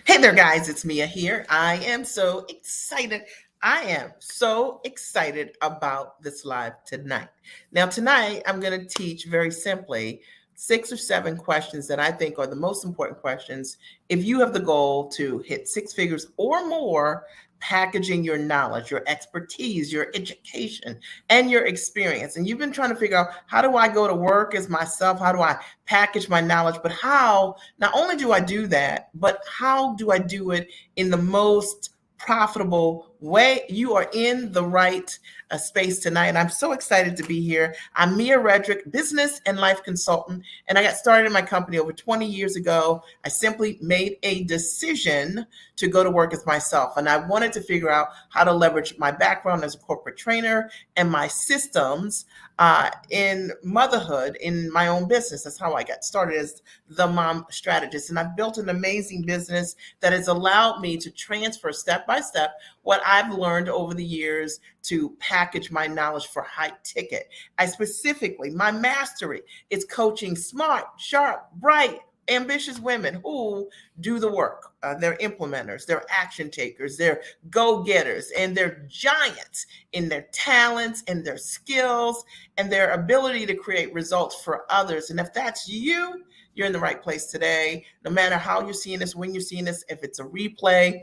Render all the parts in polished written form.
Hey there, guys. It's Mia here. I am so excited. I am so excited about this live tonight. Now, tonight, I'm going to teach very simply 6 or 7 questions that I think are the most important questions if you have the goal to hit 6 figures or more, packaging your knowledge, your expertise, your education, and your experience. And you've been trying to figure out, how do I go to work as myself? How do I package my knowledge? But how not only do I do that, but how do I do it in the most profitable way? You are in the right space tonight. And I'm so excited to be here. I'm Mia Redrick, business and life consultant. And I got started in my company over 20 years ago. I simply made a decision to go to work as myself. And I wanted to figure out how to leverage my background as a corporate trainer and my systems in motherhood in my own business. That's how I got started as the mom strategist. And I've built an amazing business that has allowed me to transfer step by step what I've learned over the years to package my knowledge for high ticket. I specifically, my mastery is coaching smart, sharp, bright, ambitious women who do the work. They're implementers, they're action takers, they're go-getters, and they're giants in their talents and their skills and their ability to create results for others. And if that's you, you're in the right place today. No matter how you're seeing this, when you're seeing this, if it's a replay,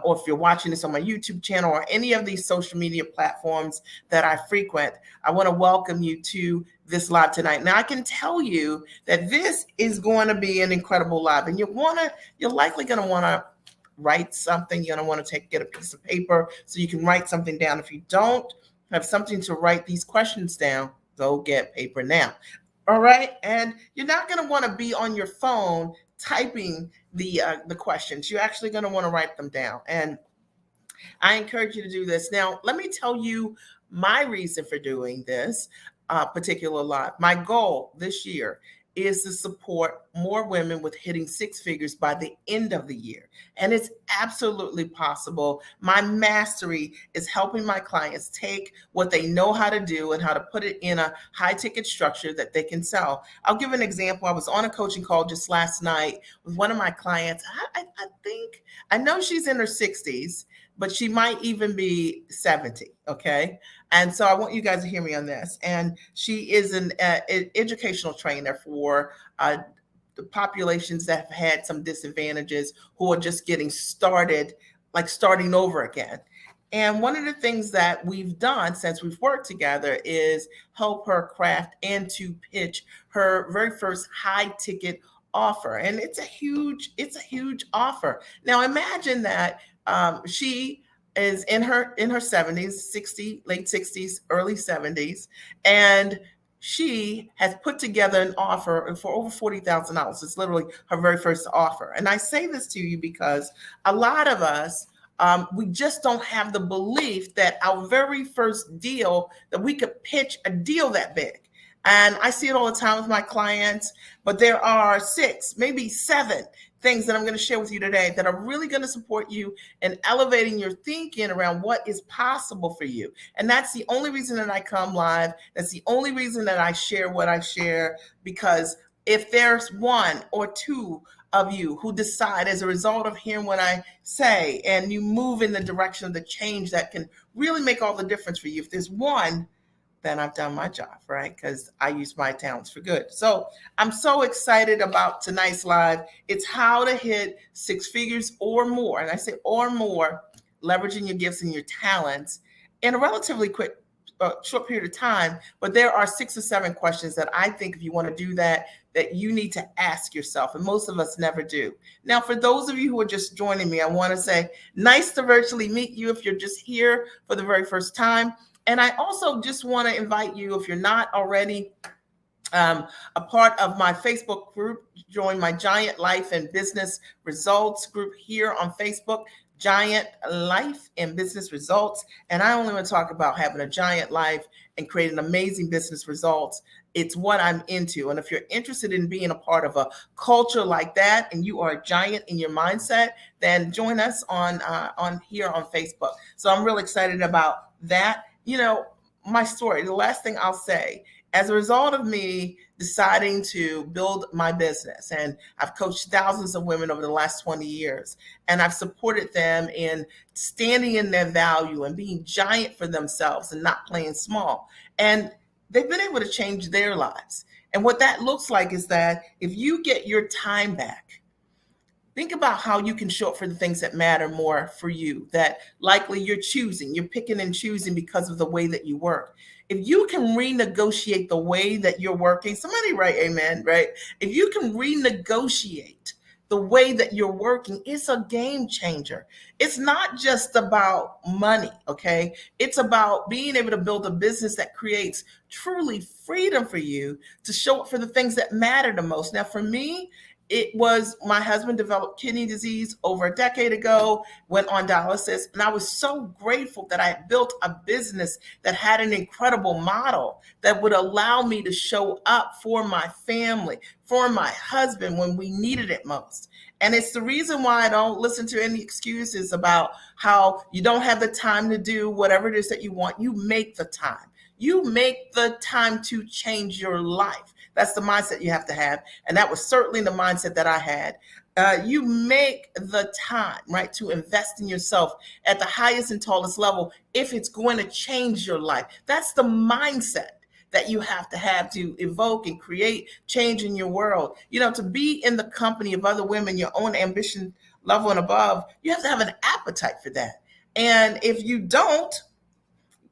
or if you're watching this on my YouTube channel or any of these social media platforms that I frequent, I want to welcome you to this live tonight. Now, I can tell you that this is going to be an incredible live, and you're likely going to want to write something. You're going to want to get a piece of paper so you can write something down. If you don't have something to write these questions down, go get paper now. All right. And you're not going to want to be on your phone typing the questions. You're actually going to want to write them down. And I encourage you to do this. Now, let me tell you my reason for doing this particular live. My goal this year is to support more women with hitting 6 figures by the end of the year. And it's absolutely possible. My mastery is helping my clients take what they know how to do and how to put it in a high ticket structure that they can sell. I'll give an example. I was on a coaching call just last night with one of my clients. I know she's in her 60s, but she might even be 70. Okay. And so I want you guys to hear me on this. And she is an educational trainer for the populations that have had some disadvantages, who are just getting started, like starting over again. And one of the things that we've done since we've worked together is help her craft and to pitch her very first high ticket offer. And it's a huge offer. Now imagine that she is in her 70s, 60, late 60s, early 70s, and she has put together an offer for over $40,000. It's literally her very first offer. And I say this to you because a lot of us, we just don't have the belief that our very first deal, that we could pitch a deal that big. And I see it all the time with my clients, but there are 6, maybe 7 things that I'm going to share with you today that are really going to support you in elevating your thinking around what is possible for you. And that's the only reason that I come live. That's the only reason that I share what I share, because if there's 1 or 2 of you who decide as a result of hearing what I say and you move in the direction of the change that can really make all the difference for you, if there's 1, then I've done my job, right? Because I use my talents for good. So I'm so excited about tonight's live. It's how to hit 6 figures or more. And I say or more, leveraging your gifts and your talents in a relatively quick, short period of time. But there are 6 or 7 questions that I think if you want to do that you need to ask yourself. And most of us never do. Now, for those of you who are just joining me, I want to say nice to virtually meet you if you're just here for the very first time. And I also just want to invite you, if you're not already a part of my Facebook group, join my Giant Life and Business Results group here on Facebook, Giant Life and Business Results. And I only want to talk about having a giant life and creating amazing business results. It's what I'm into. And if you're interested in being a part of a culture like that, and you are a giant in your mindset, then join us on here on Facebook. So I'm really excited about that. You know, my story, the last thing I'll say as a result of me deciding to build my business, and I've coached thousands of women over the last 20 years, and I've supported them in standing in their value and being giant for themselves and not playing small. And they've been able to change their lives. And what that looks like is that if you get your time back, think about how you can show up for the things that matter more for you, that likely you're picking and choosing because of the way that you work. If you can renegotiate the way that you're working, somebody write amen, right? If you can renegotiate the way that you're working, it's a game changer. It's not just about money, okay? It's about being able to build a business that creates truly freedom for you to show up for the things that matter the most. Now, for me, it was my husband developed kidney disease over a decade ago, went on dialysis, and I was so grateful that I had built a business that had an incredible model that would allow me to show up for my family, for my husband when we needed it most. And it's the reason why I don't listen to any excuses about how you don't have the time to do whatever it is that you want. You make the time. You make the time to change your life. That's the mindset you have to have. And that was certainly the mindset that I had. You make the time, right, to invest in yourself at the highest and tallest level if it's going to change your life. That's the mindset that you have to evoke and create change in your world. You know, to be in the company of other women, your own ambition level and above, you have to have an appetite for that. And if you don't,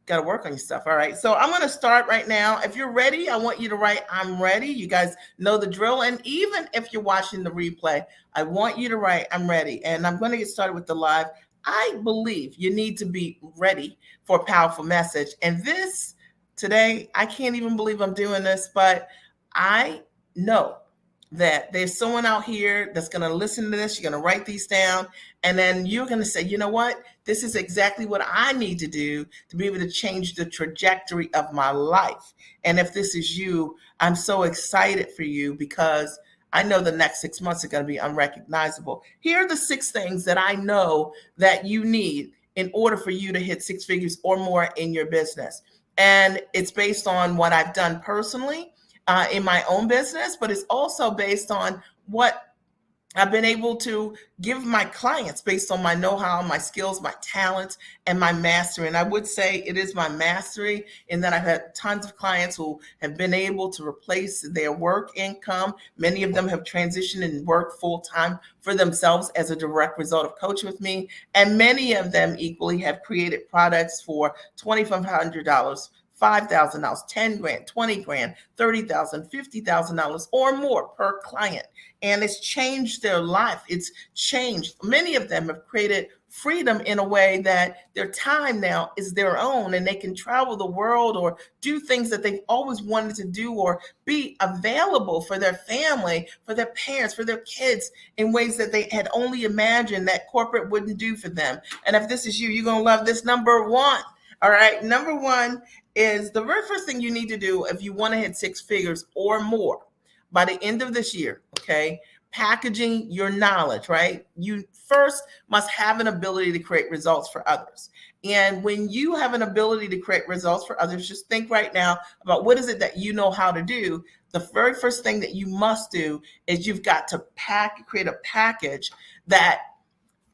got to work on your stuff. All right. So I'm going to start right now. If you're ready, I want you to write, I'm ready. You guys know the drill. And even if you're watching the replay, I want you to write, I'm ready. And I'm going to get started with the live. I believe you need to be ready for a powerful message. And this today, I can't even believe I'm doing this, but I know that there's someone out here that's going to listen to this. You're going to write these down, and then you're going to say, you know what? This is exactly what I need to do to be able to change the trajectory of my life. And if this is you, I'm so excited for you because I know the next 6 months are going to be unrecognizable. Here are the 6 things that I know that you need in order for you to hit 6 figures or more in your business. And it's based on what I've done personally in my own business, but it's also based on what I've been able to give my clients based on my know-how, my skills, my talents, and my mastery. And I would say it is my mastery in that I've had tons of clients who have been able to replace their work income. Many of them have transitioned and worked full-time for themselves as a direct result of coaching with me. And many of them equally have created products for $2,500, $5,000, 10 grand, 20 grand, 30,000, $50,000 or more per client. And it's changed their life. It's changed. Many of them have created freedom in a way that their time now is their own and they can travel the world or do things that they've always wanted to do or be available for their family, for their parents, for their kids in ways that they had only imagined that corporate wouldn't do for them. And if this is you, you're going to love this. Number one. All right. Number one is the very first thing you need to do if you want to hit 6 figures or more by the end of this year. Okay. Packaging your knowledge, right? You first must have an ability to create results for others. And when you have an ability to create results for others, just think right now about what is it that you know how to do. The very first thing that you must do is you've got to create a package that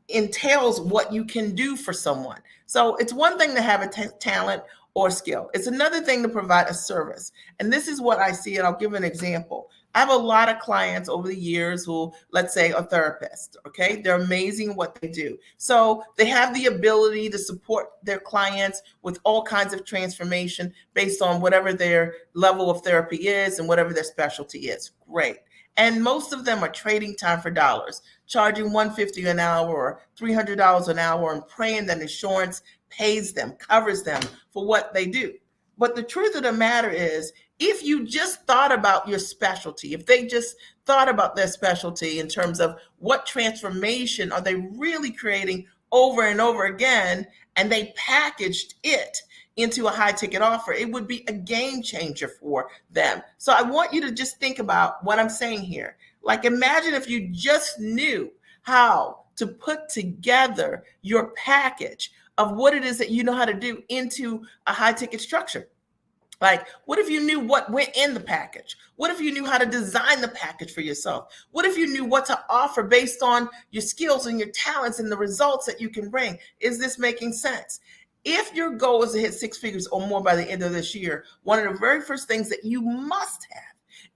entails what you can do for someone. So it's one thing to have a talent or skill. It's another thing to provide a service. And this is what I see, and I'll give an example. I have a lot of clients over the years who, let's say, are therapists, okay? They're amazing at what they do. So they have the ability to support their clients with all kinds of transformation based on whatever their level of therapy is and whatever their specialty is. Great. And most of them are trading time for dollars, charging $150 an hour or $300 an hour and praying that insurance pays them, covers them for what they do. But the truth of the matter is, if you just thought about your specialty, if they just thought about their specialty in terms of what transformation are they really creating over and over again, and they packaged it into a high ticket offer, it would be a game changer for them. So I want you to just think about what I'm saying here. Like, imagine if you just knew how to put together your package of what it is that you know how to do into a high ticket structure. Like, what if you knew what went in the package? What if you knew how to design the package for yourself? What if you knew what to offer based on your skills and your talents and the results that you can bring? Is this making sense? If your goal is to hit six figures or more by the end of this year, one of the very first things that you must have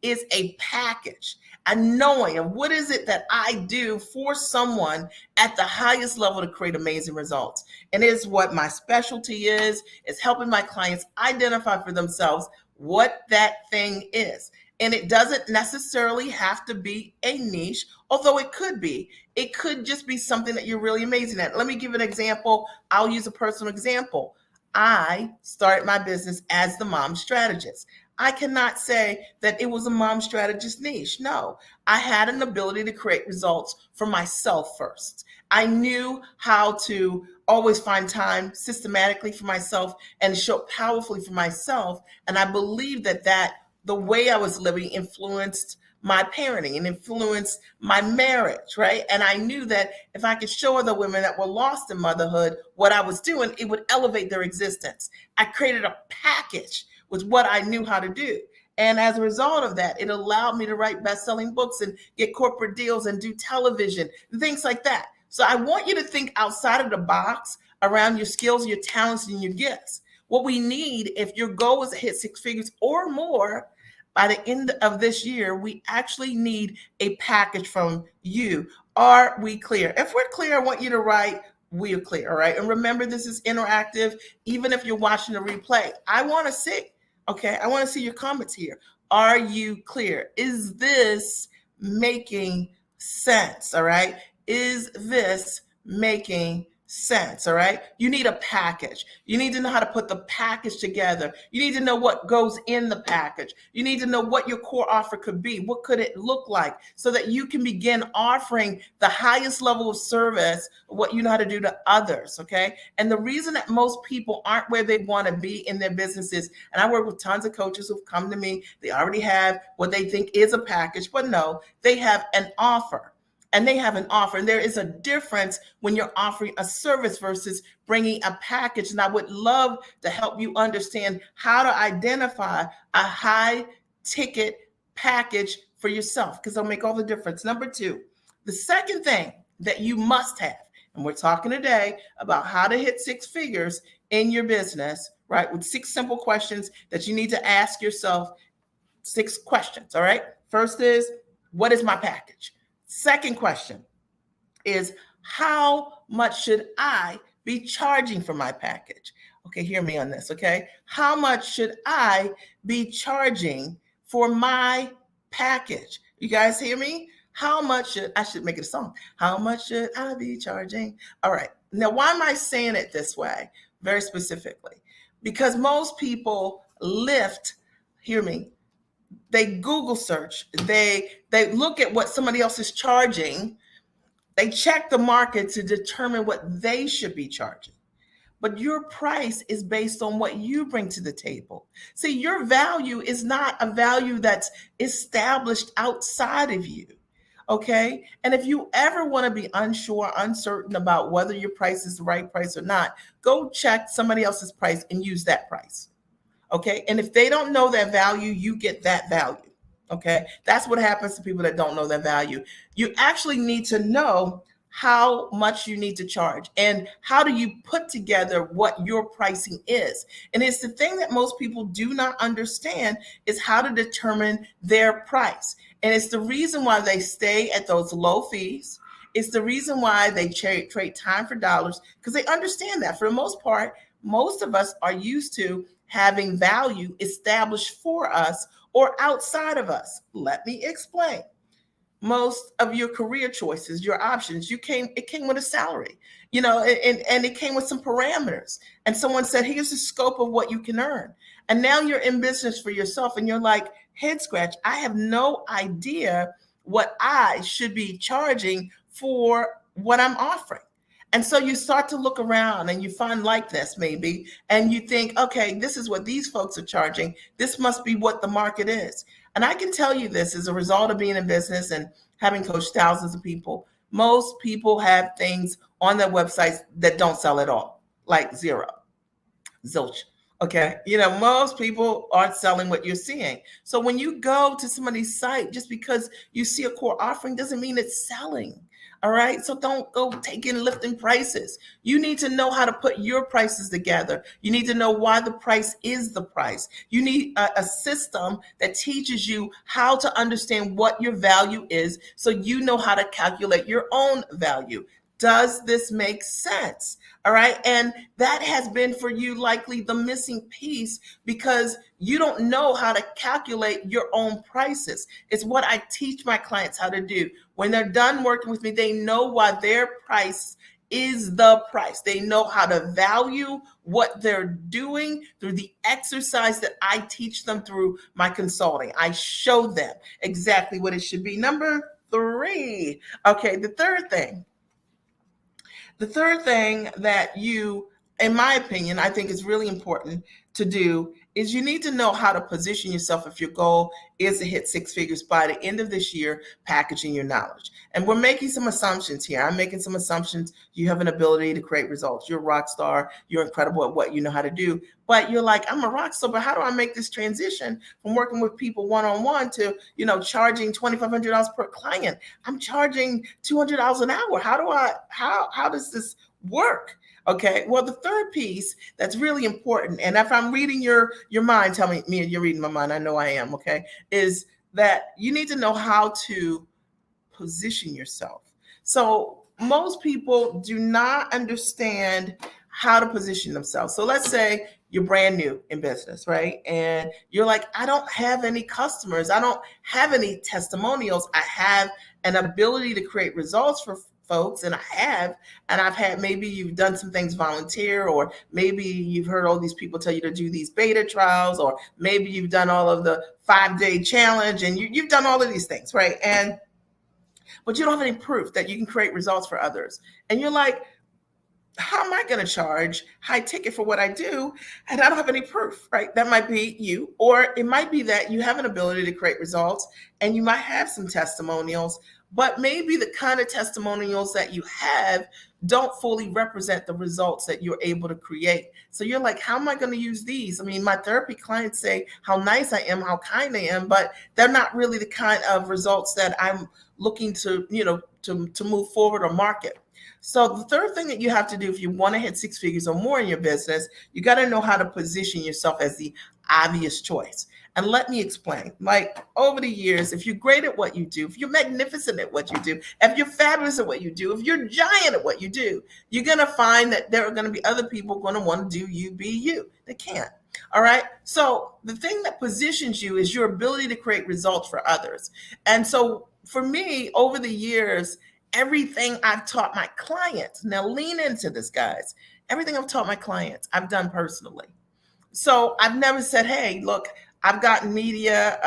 is a package, a knowing of what is it that I do for someone at the highest level to create amazing results. And it is what my specialty is helping my clients identify for themselves what that thing is. And it doesn't necessarily have to be a niche, although it could be. It could just be something that you're really amazing at. Let me give an example. I'll use a personal example. I started my business as the mom strategist. I cannot say that it was a mom strategist niche. No, I had an ability to create results for myself first. I knew how to always find time systematically for myself and show up powerfully for myself. And I believe that the way I was living influenced my parenting and influenced my marriage, right? And I knew that if I could show other women that were lost in motherhood what I was doing, it would elevate their existence. I created a package with what I knew how to do. And as a result of that, it allowed me to write best-selling books and get corporate deals and do television and things like that. So I want you to think outside of the box around your skills, your talents, and your gifts. What we need, if your goal is to hit six figures or more, by the end of this year, we actually need a package from you. Are we clear? If we're clear, I want you to write, we are clear, all right? And remember, this is interactive. Even if you're watching the replay, I want to see, okay? I want to see your comments here. Are you clear? Is this making sense, all right? Is this making sense, all right? You need a package. You need to know how to put the package together. You need to know what goes in the package. You need to know what your core offer could be. What could it look like so that you can begin offering the highest level of service, what you know how to do to others, okay? And the reason that most people aren't where they want to be in their businesses, and I work with tons of coaches who've come to me, they already have what they think is a package, but no, they have an offer. And they have an offer. And there is a difference when you're offering a service versus bringing a package. And I would love to help you understand how to identify a high ticket package for yourself, because it'll make all the difference. Number two, the second thing that you must have, and we're talking today about how to hit six figures in your business, right? With 6 simple questions that you need to ask yourself. 6 questions, all right? First is, what is my package? Second question is, how much should I be charging for my package? Okay, hear me on this, okay? How much should I be charging for my package? You guys hear me? I should make it a song. How much should I be charging? All right. Now, why am I saying it this way? Very specifically, because most people hear me, they Google search, they look at what somebody else is charging, they check the market to determine what they should be charging. But your price is based on what you bring to the table. See, your value is not a value that's established outside of you. Okay. And if you ever want to be unsure, uncertain about whether your price is the right price or not, go check somebody else's price and use that price. Okay. And if they don't know that value, you get that value. Okay. That's what happens to people that don't know their value. You actually need to know how much you need to charge and how do you put together what your pricing is. And it's the thing that most people do not understand is how to determine their price. And it's the reason why they stay at those low fees. It's the reason why they trade time for dollars, because they understand that for the most part, most of us are used to having value established for us or outside of us. Let me explain. Most of your career choices, your options, it came with a salary, and it came with some parameters. And someone said, here's the scope of what you can earn. And now you're in business for yourself and you're like, head scratch, I have no idea what I should be charging for what I'm offering. And so you start to look around and you find like this maybe, and you think, okay, this is what these folks are charging. This must be what the market is. And I can tell you this as a result of being in business and having coached thousands of people. Most people have things on their websites that don't sell at all, like zilch. Okay. Most people aren't selling what you're seeing. So when you go to somebody's site, just because you see a core offering doesn't mean it's selling. All right. So don't go taking lifting prices. You need to know how to put your prices together. You need to know why the price is the price. You need a system that teaches you how to understand what your value is so you know how to calculate your own value. Does this make sense? All right. And that has been for you likely the missing piece because you don't know how to calculate your own prices. It's what I teach my clients how to do. When they're done working with me, they know why their price is the price. They know how to value what they're doing through the exercise that I teach them through my consulting. I show them exactly what it should be. Number three. Okay, the third thing that you, in my opinion, I think is really important to do is you need to know how to position yourself if your goal is to hit six figures by the end of this year, packaging your knowledge. And we're making some assumptions here. I'm making some assumptions. You have an ability to create results. You're a rock star. You're incredible at what you know how to do. But you're like, I'm a rock star, but how do I make this transition from working with people one-on-one to, charging $2,500 per client? I'm charging $200 an hour. How does this work? Okay. Well, the third piece that's really important, and if I'm reading your mind, tell me you're reading my mind. I know I am. Okay, is that you need to know how to position yourself. So most people do not understand how to position themselves. So let's say you're brand new in business, right? And you're like, I don't have any customers. I don't have any testimonials. I have an ability to create results for folks, and I've had, maybe you've done some things volunteer, or maybe you've heard all these people tell you to do these beta trials, or maybe you've done all of the 5-day challenge, and you've done all of these things, right? But you don't have any proof that you can create results for others. And you're like, how am I going to charge high ticket for what I do? And I don't have any proof, right? That might be you, or it might be that you have an ability to create results and you might have some testimonials, but maybe the kind of testimonials that you have don't fully represent the results that you're able to create. So you're like, how am I going to use these? I mean, my therapy clients say how nice I am, how kind I am, but they're not really the kind of results that I'm looking to move forward or market. So the third thing that you have to do if you want to hit six figures or more in your business, you got to know how to position yourself as the obvious choice. And let me explain. Like, over the years, if you're great at what you do, if you're magnificent at what you do, if you're fabulous at what you do, if you're giant at what you do, you're going to find that there are going to be other people going to want to do you, be you. They can't. All right. So the thing that positions you is your ability to create results for others. And so for me, over the years, everything I've taught my clients, now lean into this, guys. Everything I've taught my clients, I've done personally. So I've never said, hey, look, I've gotten media.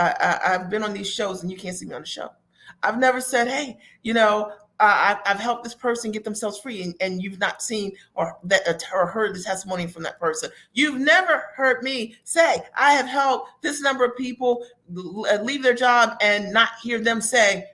I've been on these shows and you can't see me on the show. I've never said, hey, I've helped this person get themselves free, and you've not seen or heard the testimony from that person. You've never heard me say, I have helped this number of people leave their job and not hear them say,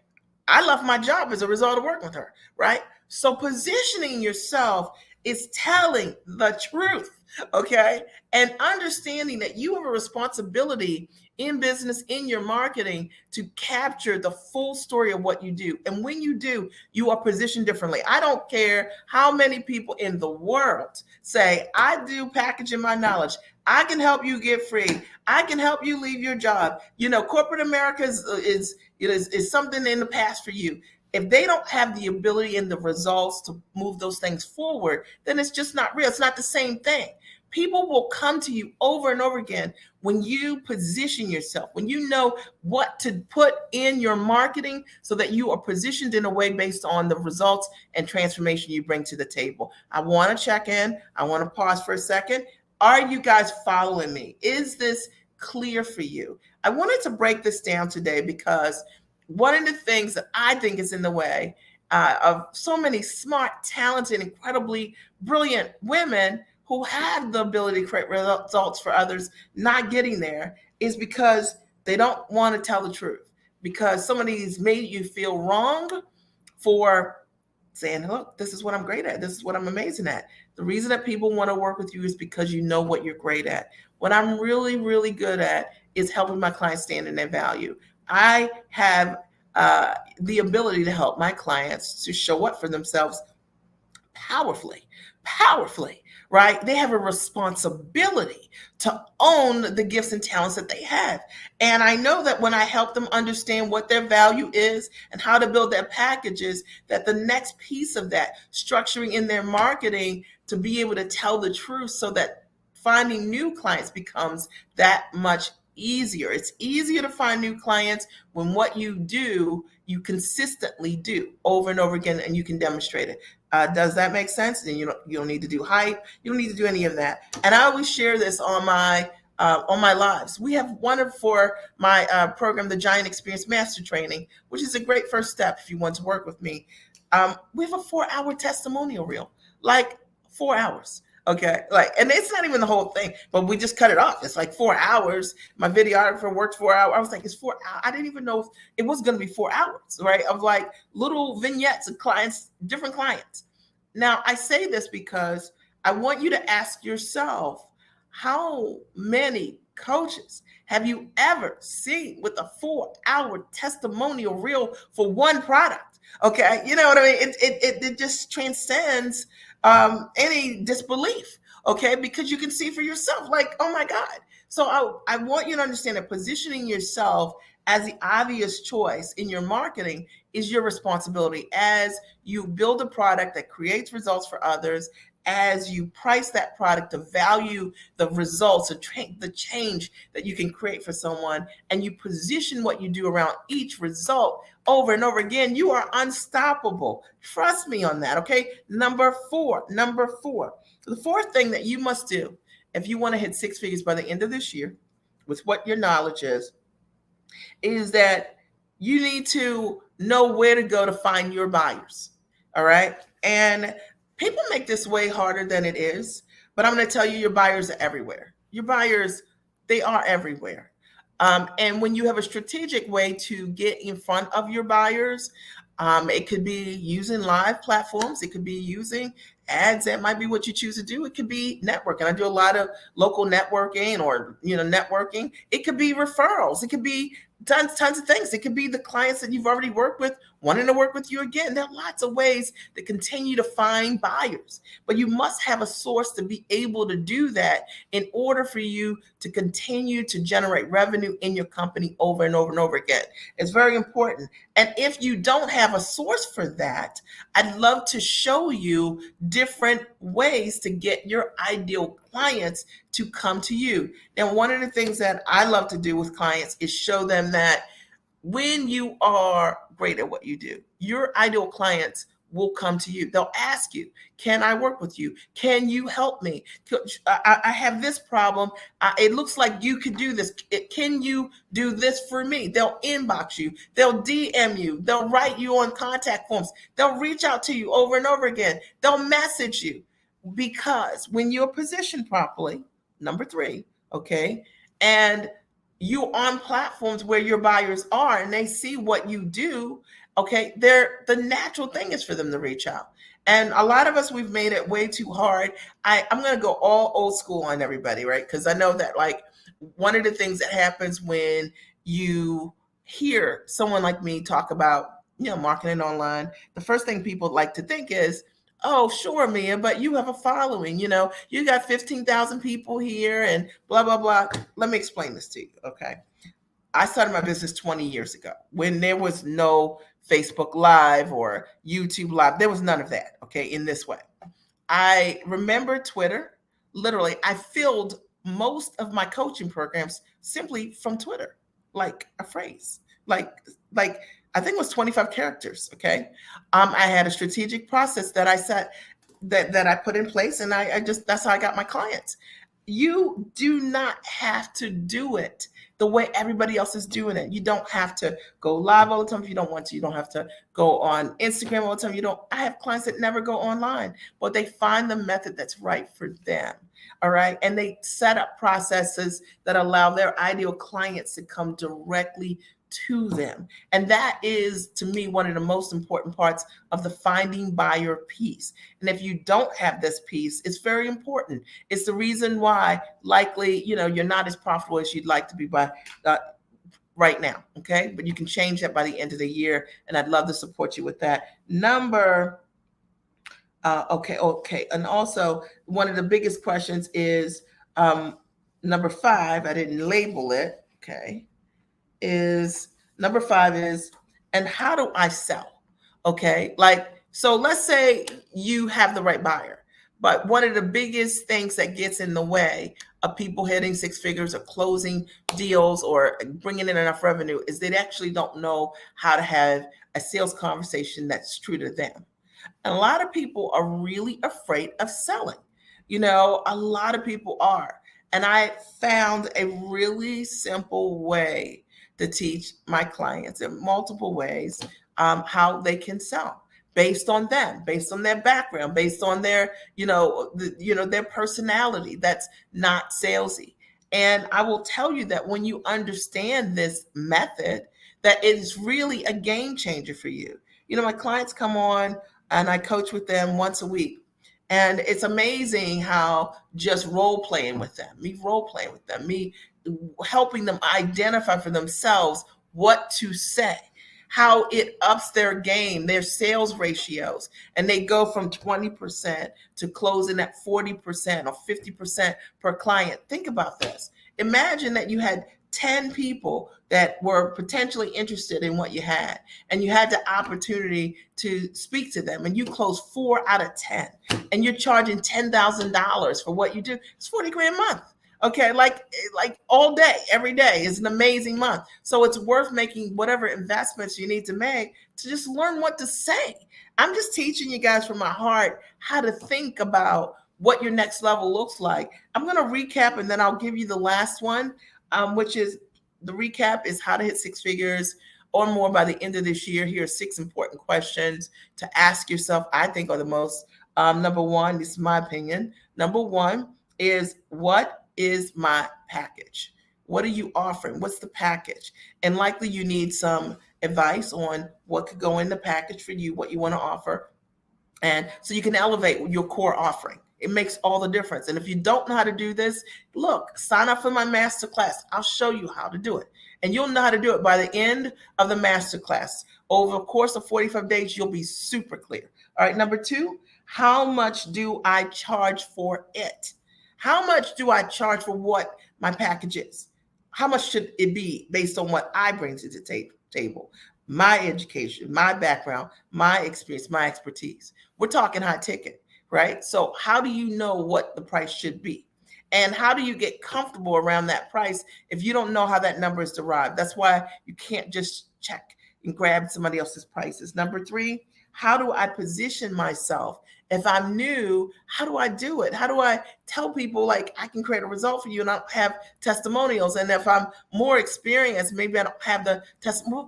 I left my job as a result of working with her, right? So positioning yourself is telling the truth, okay? And understanding that you have a responsibility in business, in your marketing, to capture the full story of what you do. And when you do, you are positioned differently. I don't care how many people in the world say, I do packaging my knowledge. I can help you get free. I can help you leave your job. Corporate America is something in the past for you. If they don't have the ability and the results to move those things forward, then it's just not real. It's not the same thing. People will come to you over and over again when you position yourself, when you know what to put in your marketing so that you are positioned in a way based on the results and transformation you bring to the table. I want to check in. I want to pause for a second. Are you guys following me? Is this clear for you? I wanted to break this down today because one of the things that I think is in the way of so many smart, talented, incredibly brilliant women who have the ability to create results for others not getting there is because they don't want to tell the truth, because somebody's made you feel wrong for saying, look, this is what I'm great at. This is what I'm amazing at. The reason that people want to work with you is because you know what you're great at. What I'm really, really good at is helping my clients stand in their value. I have the ability to help my clients to show up for themselves powerfully, powerfully, right? They have a responsibility to own the gifts and talents that they have. And I know that when I help them understand what their value is and how to build their packages, that the next piece of that, structuring in their marketing to be able to tell the truth so that finding new clients becomes that much easier. It's easier to find new clients when what you do, you consistently do over and over again, and you can demonstrate it. Does that make sense? And you don't need to do hype. You don't need to do any of that. And I always share this on my lives. We have one for my program, the Giant Experience Master Training, which is a great first step if you want to work with me. We have a 4-hour testimonial reel, like 4 hours. Okay, like, and it's not even the whole thing, but we just cut it off. It's like 4 hours. My videographer worked 4 hours. I was like, it's 4 hours. I didn't even know if it was going to be 4 hours, right? Of like little vignettes of clients, different clients. Now, I say this because I want you to ask yourself, how many coaches have you ever seen with a 4-hour testimonial reel for one product? Okay, you know what I mean? It just transcends any disbelief. Okay, because you can see for yourself, like, oh my God. So I want you to understand that positioning yourself as the obvious choice in your marketing is your responsibility as you build a product that creates results for others, as you price that product to value the results, the change that you can create for someone, and you position what you do around each result over and over again, you are unstoppable. Trust me on that, okay? Number four. The fourth thing that you must do if you want to hit 6 figures by the end of this year, with what your knowledge is that you need to know where to go to find your buyers. All right. And people make this way harder than it is, but I'm going to tell you, your buyers are everywhere. Your buyers, they are everywhere. And when you have a strategic way to get in front of your buyers, it could be using live platforms. It could be using ads. That might be what you choose to do. It could be networking. I do a lot of local networking or, networking. It could be referrals. It could be tons of things. It could be the clients that you've already worked with wanting to work with you again. There are lots of ways to continue to find buyers, but you must have a source to be able to do that in order for you to continue to generate revenue in your company over and over and over again. It's very important. And if you don't have a source for that, I'd love to show you different ways to get your ideal clients to come to you. Now, one of the things that I love to do with clients is show them that when you are great at what you do, your ideal clients will come to you. They'll ask you, can I work with you? Can you help me? I have this problem. It looks like you could do this. Can you do this for me? They'll inbox you. They'll DM you. They'll write you on contact forms. They'll reach out to you over and over again. They'll message you, because when you're positioned properly, number three, okay, and you on platforms where your buyers are and they see what you do, okay, the natural thing is for them to reach out. And a lot of us, we've made it way too hard. I'm going to go all old school on everybody, right? Because I know that, like, one of the things that happens when you hear someone like me talk about, marketing online, the first thing people like to think is, oh, sure, Mia, but you have a following. You got 15,000 people here and blah, blah, blah. Let me explain this to you, okay? I started my business 20 years ago when there was no Facebook Live or YouTube Live. There was none of that, okay, in this way. I remember Twitter. Literally, I filled most of my coaching programs simply from Twitter, like a phrase, like I think it was 25 characters. Okay, I had a strategic process that I set that I put in place, and I just, that's how I got my clients. You do not have to do it the way everybody else is doing it. You don't have to go live all the time if you don't want to. You don't have to go on Instagram all the time. I have clients that never go online, but they find the method that's right for them. All right. And they set up processes that allow their ideal clients to come directly to them. And that is, to me, one of the most important parts of the finding buyer piece. And if you don't have this piece, it's very important. It's the reason why likely, you're not as profitable as you'd like to be by right now. Okay. But you can change that by the end of the year. And I'd love to support you with that. Okay. And also, one of the biggest questions is number 5. I didn't label it. Okay. Is number 5 is, and how do I sell? Okay. So let's say you have the right buyer, but one of the biggest things that gets in the way of people hitting 6 figures or closing deals or bringing in enough revenue is they actually don't know how to have a sales conversation that's true to them. And a lot of people are really afraid of selling. A lot of people are. And I found a really simple way to teach my clients in multiple ways how they can sell based on them, based on their background, based on their, their personality that's not salesy. And I will tell you that when you understand this method, that it is really a game changer for you. My clients come on and I coach with them once a week. And it's amazing how just role playing with them, me helping them identify for themselves what to say, how it ups their game, their sales ratios, and they go from 20% to closing at 40% or 50% per client. Think about this. Imagine that you had 10 people that were potentially interested in what you had, and you had the opportunity to speak to them, and you closed 4 out of 10, and you're charging $10,000 for what you do. It's 40 grand a month. Okay, like all day, every day is an amazing month. So it's worth making whatever investments you need to make to just learn what to say. I'm just teaching you guys from my heart how to think about what your next level looks like. I'm going to recap, and then I'll give you the last one, which is the recap is how to hit 6 figures or more by the end of this year. Here are 6 important questions to ask yourself, I think are the most. Number 1, this is my opinion. Number 1 is, what is my package? What are you offering? What's the package? And likely you need some advice on what could go in the package for you, what you want to offer. And so you can elevate your core offering. It makes all the difference. And if you don't know how to do this, look, sign up for my masterclass. I'll show you how to do it. And you'll know how to do it by the end of the masterclass. Over the course of 45 days, you'll be super clear. All right. Number 2, how much do I charge for it? How much do I charge for what my package is? How much should it be based on what I bring to the table? My education, my background, my experience, my expertise. We're talking high ticket, right? So how do you know what the price should be? And how do you get comfortable around that price if you don't know how that number is derived? That's why you can't just check and grab somebody else's prices. Number 3, how do I position myself? If I'm new, how do I do it? How do I tell people, like, I can create a result for you and I don't have testimonials? And if I'm more experienced, maybe I don't have the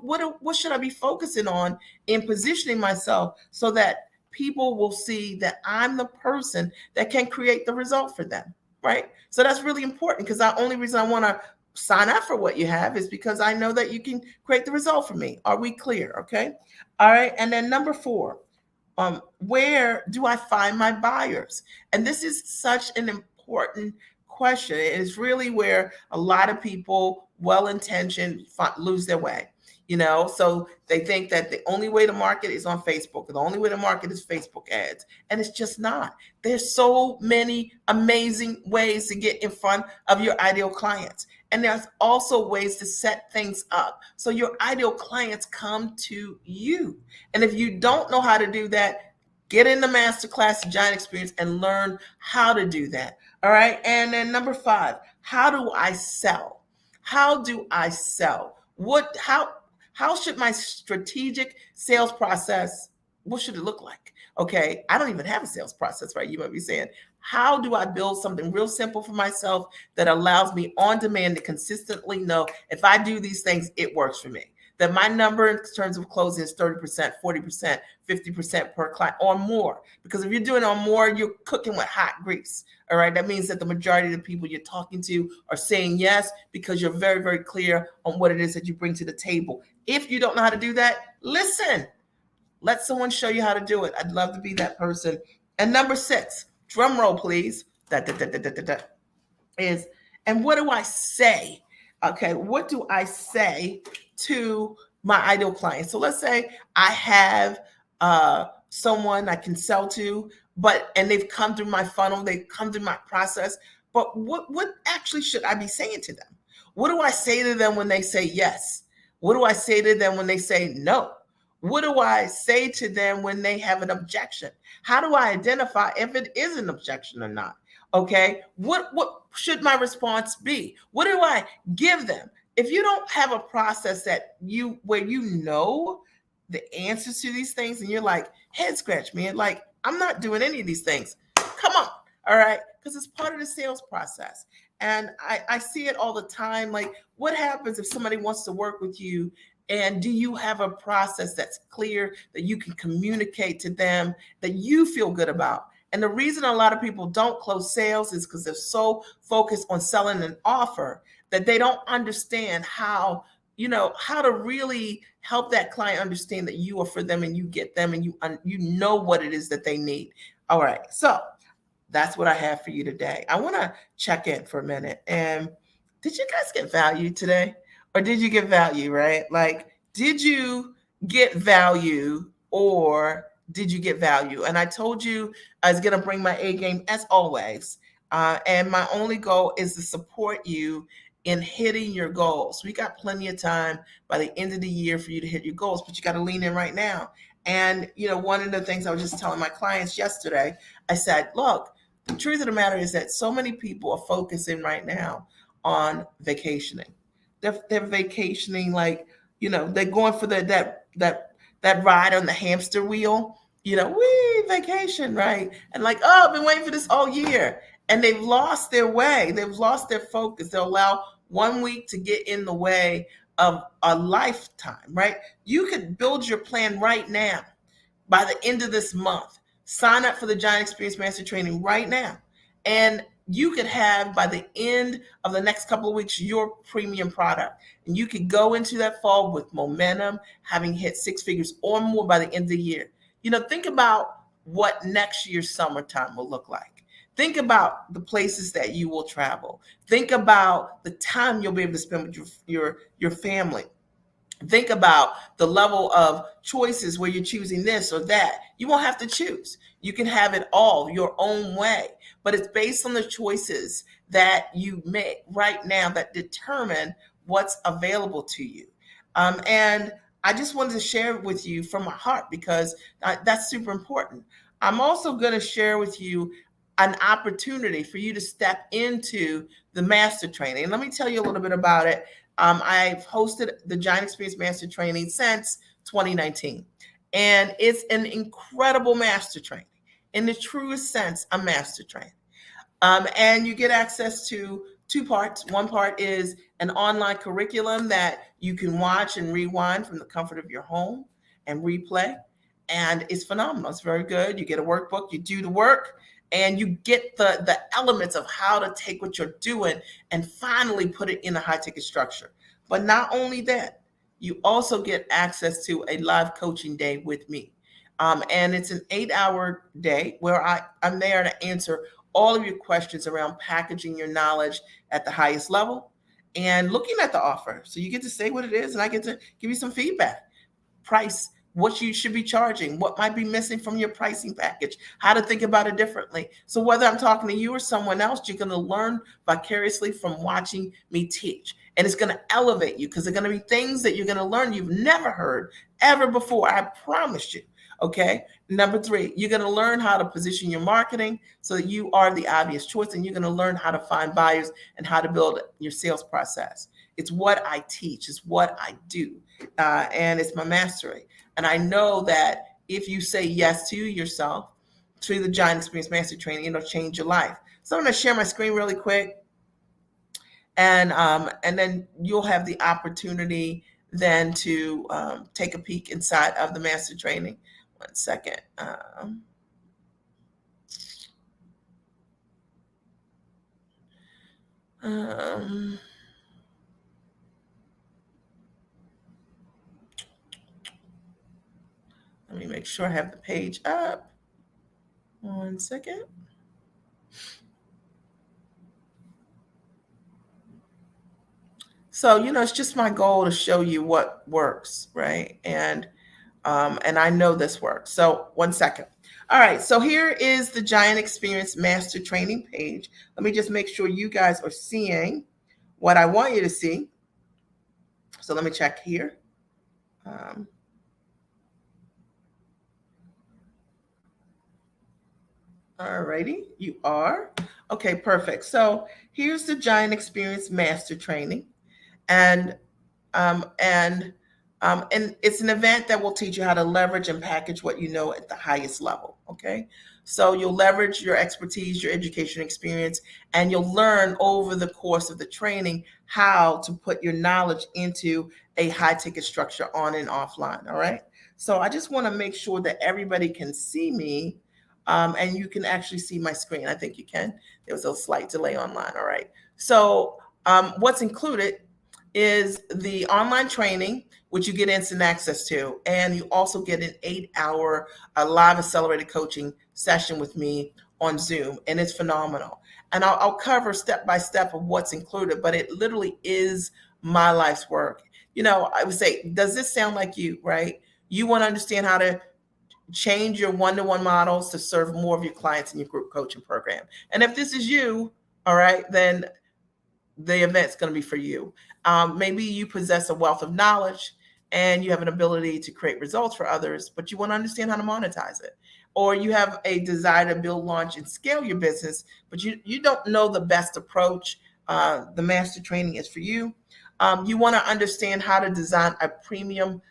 what should I be focusing on in positioning myself so that people will see that I'm the person that can create the result for them, right? So that's really important, because the only reason I want to sign up for what you have is because I know that you can create the result for me. Are we clear? Okay. All right. And then number 4, where do I find my buyers? And this is such an important question. It is really where a lot of people, well-intentioned, lose their way. So they think that the only way to market is on Facebook. The only way to market is Facebook ads. And it's just not. There's so many amazing ways to get in front of your ideal clients. And there's also ways to set things up so your ideal clients come to you. And if you don't know how to do that, get in the masterclass, the Giant Experience, and learn how to do that. All right. And then number 5, how do I sell? How do I sell? How should my strategic sales process, what should it look like? Okay, I don't even have a sales process, right? You might be saying, how do I build something real simple for myself that allows me on demand to consistently know if I do these things, it works for me? that my number in terms of closing is 30%, 40%, 50% per client or more. Because if you're doing on more, you're cooking with hot grease. All right. That means that the majority of the people you're talking to are saying yes because you're very, very clear on what it is that you bring to the table. If you don't know how to do that, listen. Let someone show you how to do it. I'd love to be that person. And number 6, drum roll, please. Da, da, da, da, da, da, is, and what do I say? Okay, what do I say to my ideal client? So let's say I have someone I can sell to, and they've come through my funnel, they've come through my process. But what actually should I be saying to them? What do I say to them when they say yes? What do I say to them when they say no? What do I say to them when they have an objection? How do I identify if it is an objection or not? Okay, what should my response be? What do I give them? If you don't have a process where you know the answers to these things and you're like, head scratch, man, like I'm not doing any of these things. Come on, all right, because it's part of the sales process. And I see it all the time. Like, what happens if somebody wants to work with you? And do you have a process that's clear that you can communicate to them that you feel good about? And the reason a lot of people don't close sales is because they're so focused on selling an offer that they don't understand how to really help that client understand that you are for them and you get them and you know what it is that they need. All right. So that's what I have for you today. I want to check in for a minute. And did you guys get value today? Or did you get value, right? Like, did you get value or did you get value? And I told you I was going to bring my A game as always. And my only goal is to support you in hitting your goals. We got plenty of time by the end of the year for you to hit your goals, but you got to lean in right now. And, one of the things I was just telling my clients yesterday, I said, look, the truth of the matter is that so many people are focusing right now on vacationing. They're vacationing, like, they're going for that ride on the hamster wheel, we vacation, right? And like, oh, I've been waiting for this all year. And they've lost their way. They've lost their focus. They'll allow 1 week to get in the way of a lifetime, right? You could build your plan right now. By the end of this month, sign up for the Giant Experience Master Training right now. And you could have, by the end of the next couple of weeks, your premium product. And you could go into that fall with momentum, having hit 6 figures or more by the end of the year. Think about what next year's summertime will look like. Think about the places that you will travel. Think about the time you'll be able to spend with your family. Think about the level of choices where you're choosing this or that. You won't have to choose. You can have it all your own way, but it's based on the choices that you make right now that determine what's available to you. And I just wanted to share with you from my heart because that's super important. I'm also going to share with you an opportunity for you to step into the master training. And let me tell you a little bit about it. I've hosted the Giant Experience Master Training since 2019, and it's an incredible master training. In the truest sense, a master training. And you get access to 2 parts. One part is an online curriculum that you can watch and rewind from the comfort of your home and replay. And it's phenomenal. It's very good. You get a workbook, you do the work, and you get the elements of how to take what you're doing and finally put it in a high-ticket structure. But not only that, you also get access to a live coaching day with me. And it's an 8-hour day where I'm there to answer all of your questions around packaging your knowledge at the highest level and looking at the offer. So you get to say what it is, and I get to give you some feedback. Price, what you should be charging, what might be missing from your pricing package, how to think about it differently. So whether I'm talking to you or someone else, you're going to learn vicariously from watching me teach. And it's going to elevate you because there are going to be things that you're going to learn you've never heard ever before. I promise you. Okay. Number 3, you're going to learn how to position your marketing so that you are the obvious choice, and you're going to learn how to find buyers and how to build your sales process. It's what I teach. It's what I do. And it's my mastery. And I know that if you say yes to yourself, to the Giant Experience Master Training, it'll change your life. So I'm going to share my screen really quick. And then you'll have the opportunity than to take a peek inside of the master training. One second. Um, Let me make sure I have the page up. One second. So, it's just my goal to show you what works, right? And I know this works. So, one second. All right. So here is the Giant Experience Master Training page. Let me just make sure you guys are seeing what I want you to see. So let me check here. All righty, you are. Okay, perfect. So here's the Giant Experience Master Training. And um, and and it's an event that will teach you how to leverage and package what you know at the highest level. Okay, so you'll leverage your expertise, your education experience, and you'll learn over the course of the training how to put your knowledge into a high ticket structure on and offline. All right, so I just want to make sure that everybody can see me. And you can actually see my screen. I think you can. There was a slight delay online. All right. So what's included is the online training, which you get instant access to. And you also get an 8-hour live accelerated coaching session with me on Zoom. And it's phenomenal. And I'll cover step by step of what's included, but it literally is my life's work. I would say, does this sound like you, right? You want to understand how to change your one-to-one models to serve more of your clients in your group coaching program. And if this is you, all right, then the event's going to be for you. Maybe you possess a wealth of knowledge and you have an ability to create results for others, but you want to understand how to monetize it. Or you have a desire to build, launch, and scale your business, but you don't know the best approach. The master training is for you. You want to understand how to design a premium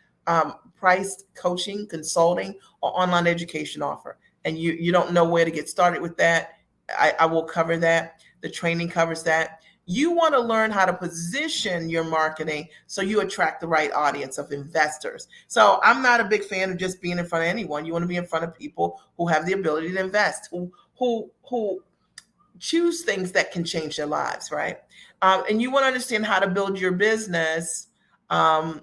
priced coaching, consulting, or online education offer. And you don't know where to get started with that. I will cover that. The training covers that. You want to learn how to position your marketing so you attract the right audience of investors. So I'm not a big fan of just being in front of anyone. You want to be in front of people who have the ability to invest, who choose things that can change their lives, right? And you want to understand how to build your business online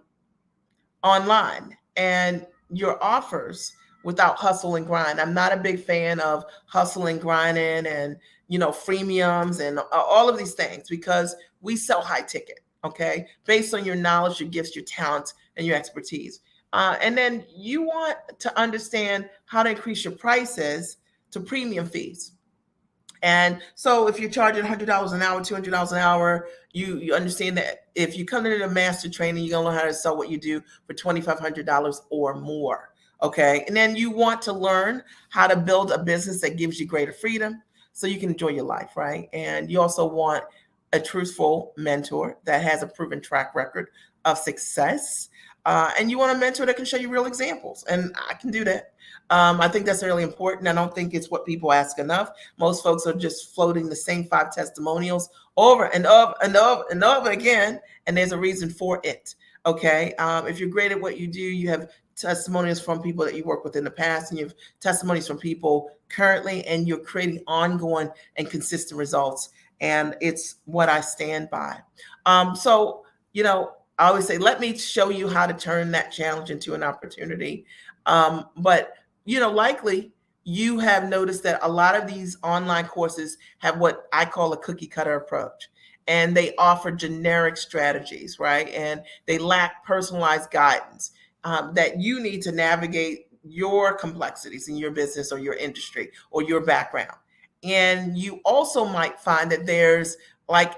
and your offers without hustle and grind. I'm not a big fan of hustle and grinding and freemiums and all of these things, because we sell high ticket, okay, based on your knowledge, your gifts, your talents, and your expertise. And then you want to understand how to increase your prices to premium fees. And so if you're charging $100 an hour, $200 an hour, you understand that if you come into the master training, you're going to learn how to sell what you do for $2,500 or more. Okay. And then you want to learn how to build a business that gives you greater freedom so you can enjoy your life, right? And you also want a truthful mentor that has a proven track record of success. And you want a mentor that can show you real examples. And I can do that. I think that's really important. I don't think it's what people ask enough. Most folks are just floating the same 5 testimonials over and over and over and over again, and there's a reason for it. Okay, if you're great at what you do, you have testimonials from people that you worked with in the past, and you have testimonies from people currently, and you're creating ongoing and consistent results. And it's what I stand by. So, I always say, let me show you how to turn that challenge into an opportunity. But likely you have noticed that a lot of these online courses have what I call a cookie cutter approach. And they offer generic strategies, right? And they lack personalized guidance that you need to navigate your complexities in your business or your industry or your background. And you also might find that there's like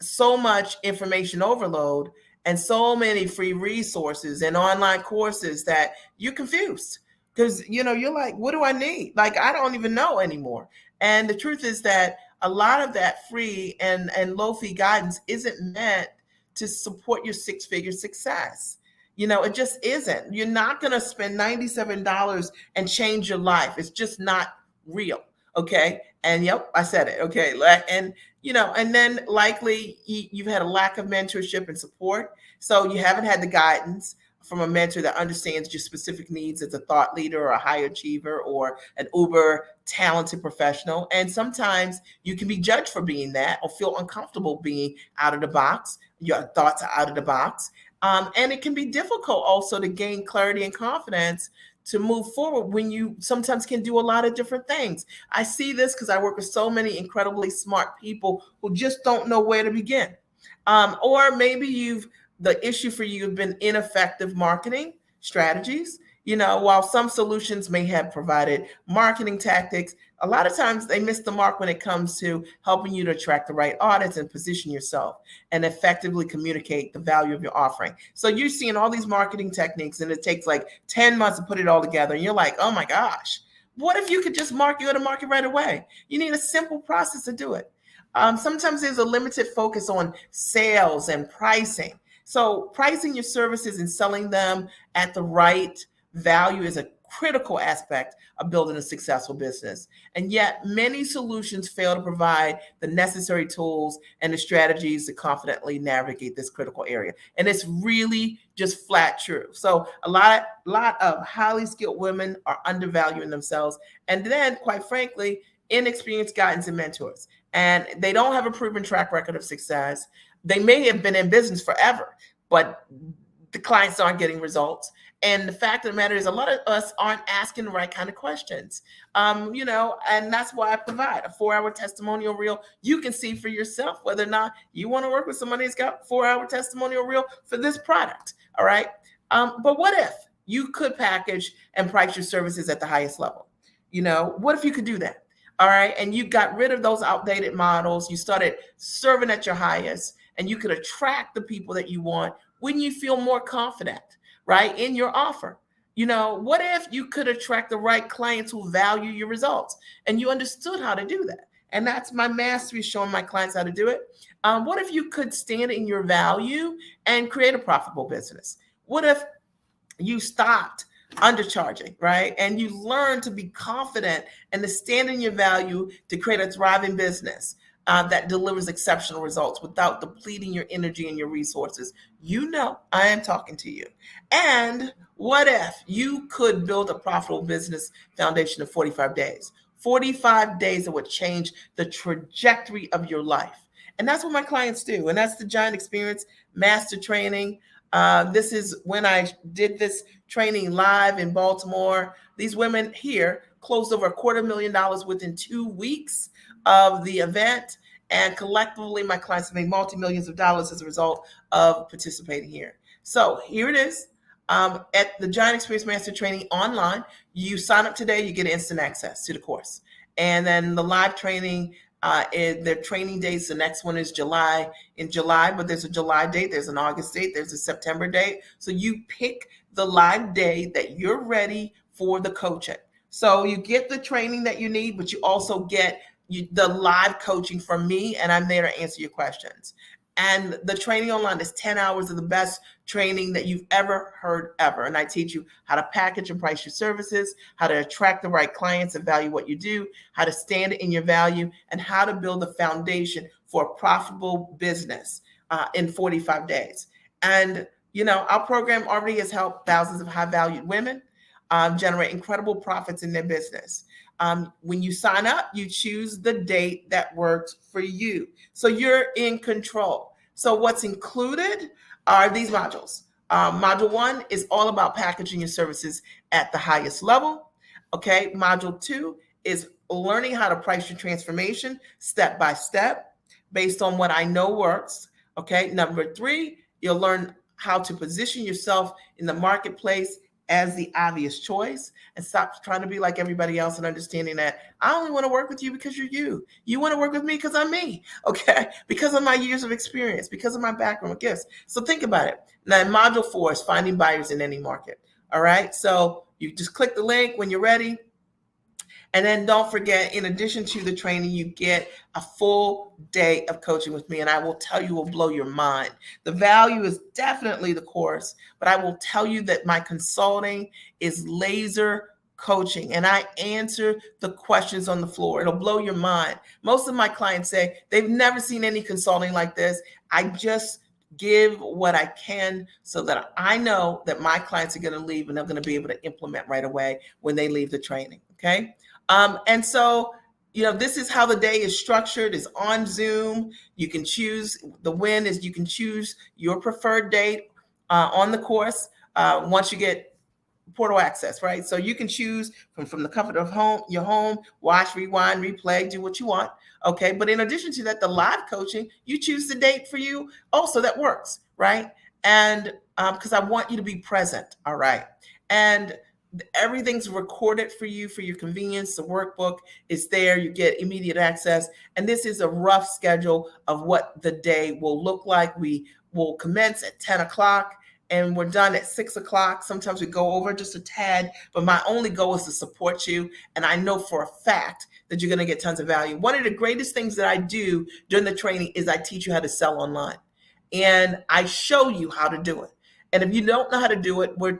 so much information overload and so many free resources and online courses that you're confused, because you're like, what do I need? Like, I don't even know anymore. And the truth is that a lot of that free and low fee guidance isn't meant to support your 6-figure success. It just isn't. You're not going to spend $97 and change your life. It's just not real. Okay. And yep, I said it. Okay. And, and then likely you've had a lack of mentorship and support. So you haven't had the guidance from a mentor that understands your specific needs as a thought leader or a high achiever or an uber talented professional. And sometimes you can be judged for being that or feel uncomfortable being out of the box. Your thoughts are out of the box. And it can be difficult also to gain clarity and confidence to move forward when you sometimes can do a lot of different things. I see this because I work with so many incredibly smart people who just don't know where to begin. Or maybe the issue for you have been ineffective marketing strategies. While some solutions may have provided marketing tactics, a lot of times they miss the mark when it comes to helping you to attract the right audience and position yourself and effectively communicate the value of your offering. So you're seeing all these marketing techniques and it takes like 10 months to put it all together. And you're like, oh my gosh, what if you could just go to market right away? You need a simple process to do it. Sometimes there's a limited focus on sales and pricing. So pricing your services and selling them at the right value is a critical aspect of building a successful business. And yet many solutions fail to provide the necessary tools and the strategies to confidently navigate this critical area. And it's really just flat true. So a lot of highly skilled women are undervaluing themselves. And then, quite frankly, inexperienced guidance and mentors. And they don't have a proven track record of success. They may have been in business forever, but the clients aren't getting results. And the fact of the matter is, a lot of us aren't asking the right kind of questions. And that's why I provide a 4-hour testimonial reel. You can see for yourself whether or not you want to work with somebody who's got 4-hour testimonial reel for this product. All right. But what if you could package and price your services at the highest level? What if you could do that? All right. And you got rid of those outdated models. You started serving at your highest, and you could attract the people that you want when you feel more confident, right, in your offer. What if you could attract the right clients who value your results and you understood how to do that? And that's my mastery, showing my clients how to do it. What if you could stand in your value and create a profitable business? What if you stopped undercharging, right? And you learn to be confident and to stand in your value to create a thriving business that delivers exceptional results without depleting your energy and your resources. I am talking to you. And what if you could build a profitable business foundation in 45 days? 45 days that would change the trajectory of your life. And that's what my clients do. And that's the Giant Experience Master Training. This is when I did this training live in Baltimore. These women here closed over $250,000 within 2 weeks of the event. And collectively, my clients have made multi-millions of dollars as a result of participating here. So here it is. At the Giant Experience Master Training online, you sign up today, you get instant access to the course. And then the live training, their training dates, the next one is in July, but there's a July date, there's an August date, there's a September date. So you pick the live day that you're ready for the coaching. So you get the training that you need, but you also get the live coaching from me, and I'm there to answer your questions. And the training online is 10 hours of the best training that you've ever heard ever. And I teach you how to package and price your services, how to attract the right clients and value what you do, how to stand in your value, and how to build a foundation for a profitable business in 45 days. And, our program already has helped thousands of high-valued women generate incredible profits in their business. When you sign up, you choose the date that works for you. So you're in control. So what's included are these modules. Module 1 is all about packaging your services at the highest level. Okay. Module 2 is learning how to price your transformation step by step based on what I know works. Okay. Number 3, you'll learn how to position yourself in the marketplace as the obvious choice and stop trying to be like everybody else and understanding that I only want to work with you because you're you. You want to work with me because I'm me, okay? Because of my years of experience, because of my background with gifts. So think about it. Now, module 4 is finding buyers in any market, all right? So you just click the link when you're ready. And then don't forget, in addition to the training, you get a full day of coaching with me. And I will tell you, will blow your mind. The value is definitely the course, but I will tell you that my consulting is laser coaching, and I answer the questions on the floor. It'll blow your mind. Most of my clients say they've never seen any consulting like this. I just give what I can so that I know that my clients are going to leave and they're going to be able to implement right away when they leave the training. Okay. And so, this is how the day is structured. It's on Zoom. You can choose, the win is you can choose your preferred date on the course once you get portal access, right? So you can choose from the comfort of your home, watch, rewind, replay, do what you want. Okay. But in addition to that, the live coaching, you choose the date for you. Also, that works, right? And because I want you to be present. All right. And everything's recorded for you for your convenience. The workbook is there. You get immediate access. And this is a rough schedule of what the day will look like. We will commence at 10 o'clock. And we're done at 6 o'clock. Sometimes we go over just a tad, but my only goal is to support you. And I know for a fact that you're going to get tons of value. One of the greatest things that I do during the training is I teach you how to sell online. And I show you how to do it. And if you don't know how to do it, we're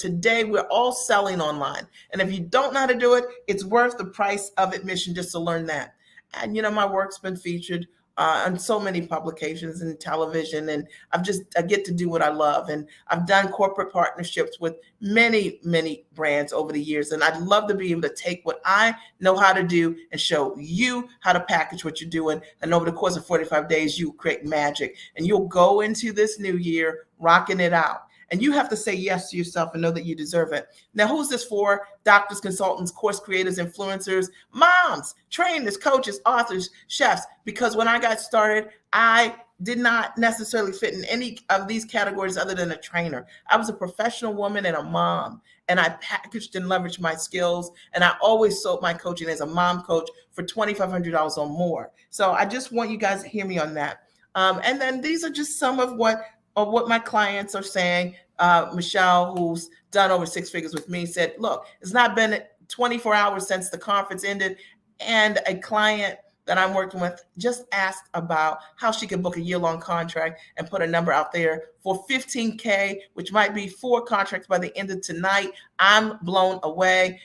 all selling online. And if you don't know how to do it, it's worth the price of admission just to learn that. And my work's been featured on so many publications and television, and I get to do what I love. And I've done corporate partnerships with many, many brands over the years. And I'd love to be able to take what I know how to do and show you how to package what you're doing. And over the course of 45 days, you create magic, and you'll go into this new year rocking it out. And you have to say yes to yourself and know that you deserve it. Now, who's this for? Doctors, consultants, course creators, influencers, moms, trainers, coaches, authors, chefs. Because when I got started, I did not necessarily fit in any of these categories other than a trainer. I was a professional woman and a mom, and I packaged and leveraged my skills. And I always sold my coaching as a mom coach for $2,500 or more. So I just want you guys to hear me on that. And then these are just some of what my clients are saying. Michelle, who's done over 6 figures with me, said, look, it's not been 24 hours since the conference ended. And a client that I'm working with just asked about how she could book a year-long contract and put a number out there for $15K, which might be 4 contracts by the end of tonight. I'm blown away.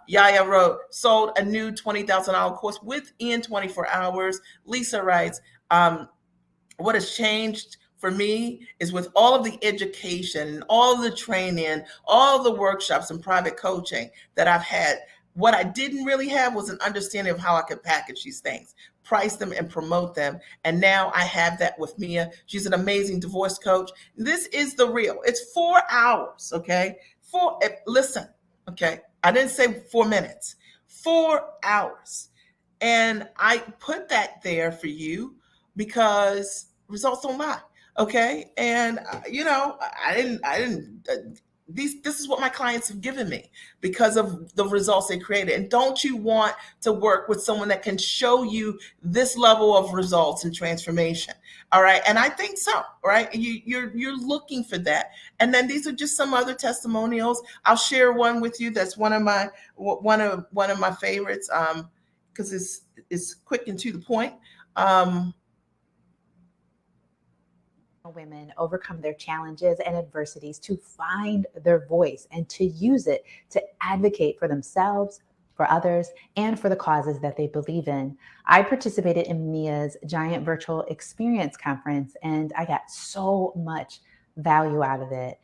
Yaya wrote, sold a new $20,000 course within 24 hours. Lisa writes, what has changed for me is with all of the education and all of the training, all of the workshops and private coaching that I've had, what I didn't really have was an understanding of how I could package these things, price them, and promote them. And now I have that with Mia. She's an amazing divorce coach. This is the real. It's 4 hours, okay? Listen, okay? I didn't say 4 minutes, 4 hours. And I put that there for you because results don't lie. Okay. And, this is what my clients have given me because of the results they created. And don't you want to work with someone that can show you this level of results and transformation? All right. And I think so, right? You're looking for that. And then these are just some other testimonials. I'll share one with you. That's one of my favorites. Because it's quick and to the point. Women overcome their challenges and adversities to find their voice and to use it to advocate for themselves, for others, and for the causes that they believe in. I participated in Mia's Giant Virtual Experience Conference, and I got so much value out of it.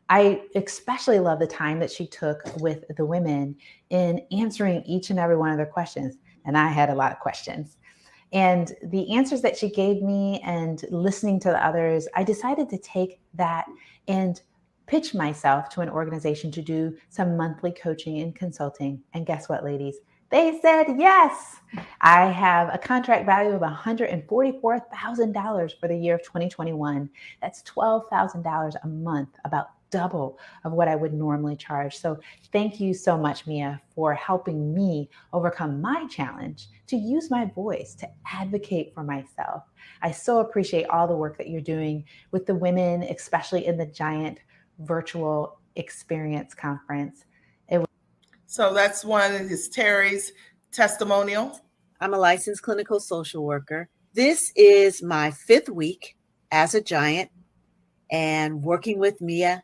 I especially love the time that she took with the women in answering each and every one of their questions. And I had a lot of questions. And the answers that she gave me and listening to the others, I decided to take that and pitch myself to an organization to do some monthly coaching and consulting. And guess what, ladies? They said yes. I have a contract value of $144,000 for the year of 2021. That's $12,000 a month, about double of what I would normally charge. So thank you so much, Mia, for helping me overcome my challenge to use my voice to advocate for myself. I so appreciate all the work that you're doing with the women, especially in the Giant Virtual Experience Conference. So that's one is Terry's testimonial. I'm a licensed clinical social worker. This is my 5th week as a Giant and working with Mia